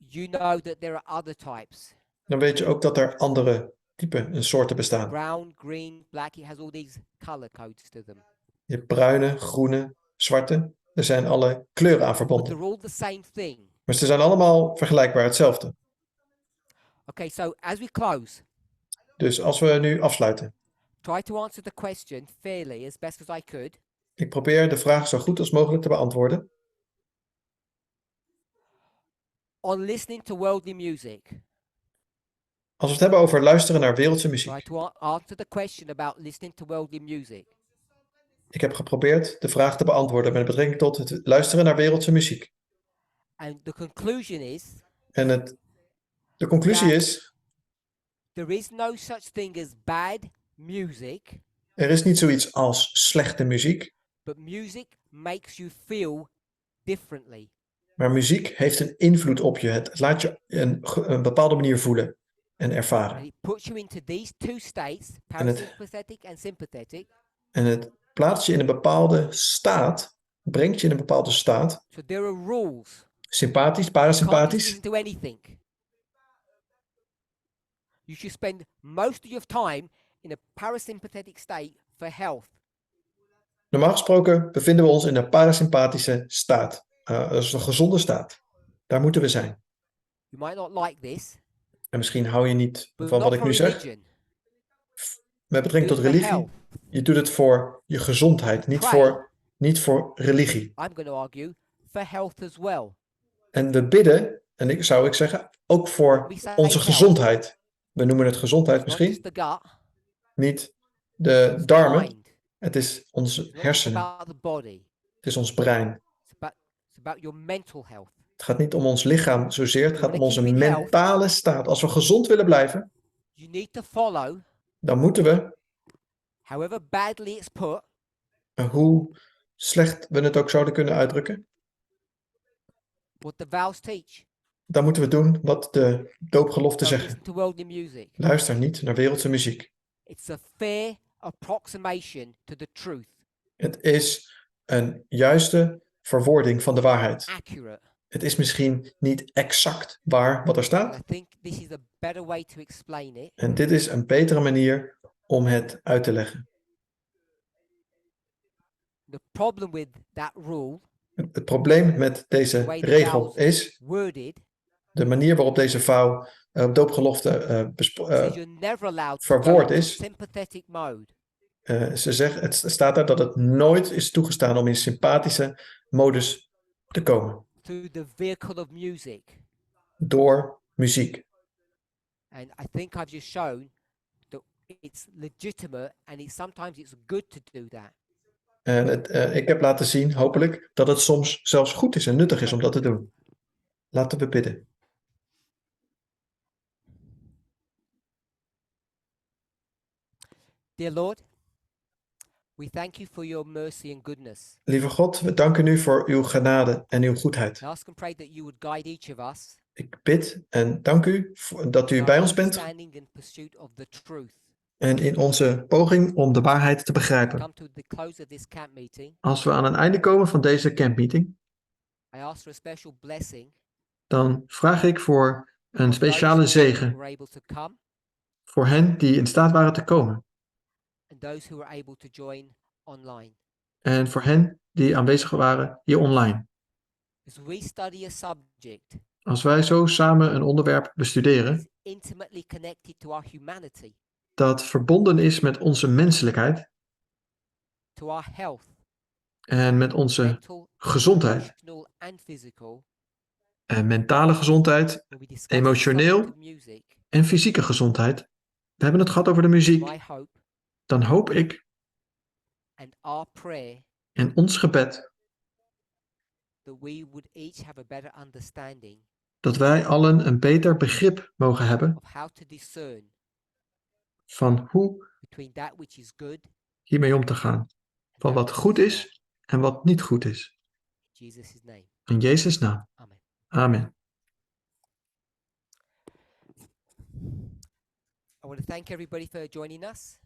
you know that there are other types. dan weet je ook dat er andere typen en soorten bestaan. Brown, green, black, it has all these color codes to them. Je hebt bruine, groene, zwarte. Er zijn alle kleuren aan But verbonden. they're all the same thing. Maar ze zijn allemaal vergelijkbaar hetzelfde. Okay, so as we close, Dus als we nu afsluiten. try to answer the question fairly as best as I could. Ik probeer de vraag zo goed als mogelijk te beantwoorden. On listening to worldly music, Als we het hebben over luisteren naar wereldse try muziek. to answer the question about listening to worldly music. Ik heb geprobeerd de vraag te beantwoorden met betrekking tot het luisteren naar wereldse muziek. And the conclusion is En de conclusie is, there is no such thing as bad music, er is niet zoiets als slechte muziek. but music makes you feel differently. Maar muziek heeft een invloed op je. Het laat je een bepaalde manier voelen. en ervaren. And it puts you into these two states, En het- parasympathetic and sympathetic. En het plaatst je in een bepaalde staat, brengt je in een bepaalde staat, So there are rules. sympathisch, You can't just parasympathisch. listen to anything. You should spend most of your time in a parasympathetic state for health. Normaal gesproken bevinden we ons in een parasympathische staat. Dat is een gezonde staat. Daar moeten we zijn. You might not like this, En misschien hou je niet but van not wat ik for nu zeg. religion. Met betrekking Do tot it for religie. health. Je doet het voor je gezondheid, niet voor religie. I'm going to argue for health as well. En we bidden, en zou ik zeggen, ook voor onze gezondheid. We noemen het gezondheid It's not just misschien, the gut, niet de it's the darmen. mind. Het is onze It's not just hersenen, about the body. het is ons brein. It's about your mental health. Het gaat niet om ons lichaam zozeer, het gaat om onze Keep in health. mentale staat. Als we gezond willen blijven, You need to follow, dan moeten we, however badly it's put, hoe slecht we het ook zouden kunnen uitdrukken, what the vows teach. dan moeten we doen wat de doopgeloften Don't zeggen. listen to worldly music. Luister niet naar wereldse muziek. It's a fair approximation to the truth. Het is een juiste verwoording van de waarheid. Accurate. Het is misschien niet exact waar wat er And staat. I think this is a better way to explain it. En dit is een betere manier om het uit te leggen. The problem with that rule, Het probleem met the deze way the regel vows is worded, de manier waarop deze vouw doopgelofte says you're never allowed to verwoord go into is. sympathetic mode. Ze zegt, het staat daar dat het nooit is toegestaan om in sympathische modus te komen. Through the vehicle of music. Door muziek. And I think I've just shown that it's legitimate and sometimes it's good to do that. En ik heb laten zien, hopelijk, dat het soms zelfs goed is en nuttig is om dat te doen. Laten we bidden. Dear Lord, we thank you for your mercy and goodness. Lieve God, we danken u voor uw genade en uw goedheid. I ask and pray that you would guide each of us Ik bid en dank u dat u bij ons bent understanding and pursuit of the truth. en in onze poging om de waarheid te begrijpen. Come to the close of this camp meeting. Als we aan een einde komen van deze campmeeting, I ask for a special blessing. dan vraag ik voor een on speciale those who zegen were able to come voor hen die in staat waren te komen and those who were able to join online. en voor hen die aanwezig waren hier online. As we study a subject Als wij zo samen een onderwerp bestuderen is intimately connected to our humanity, dat verbonden is met onze menselijkheid to our health, en met onze mental, gezondheid emotional and physical, en mentale gezondheid when we discuss the emotioneel subject of music, en fysieke gezondheid. We hebben het gehad over de muziek. my hope Dan hoop ik and our prayer en ons gebed that we would each have a better understanding dat wij allen een beter begrip mogen hebben of how to discern van hoe between that which is good hiermee om te gaan. and Van that wat which goed not. is en wat niet goed is. In Jesus' name. In Jezus' naam. Amen. Amen. I want to thank everybody for joining us.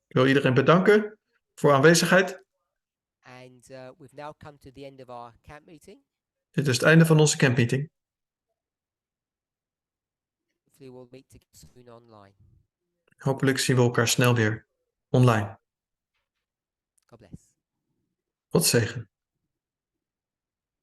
Ik wil iedereen bedanken voor aanwezigheid. And we've now come to the end of our camp meeting. Dit is het einde van onze campmeeting. Hopefully we'll meet again soon online. Hopelijk zien we elkaar snel weer online. God bless. God zegen.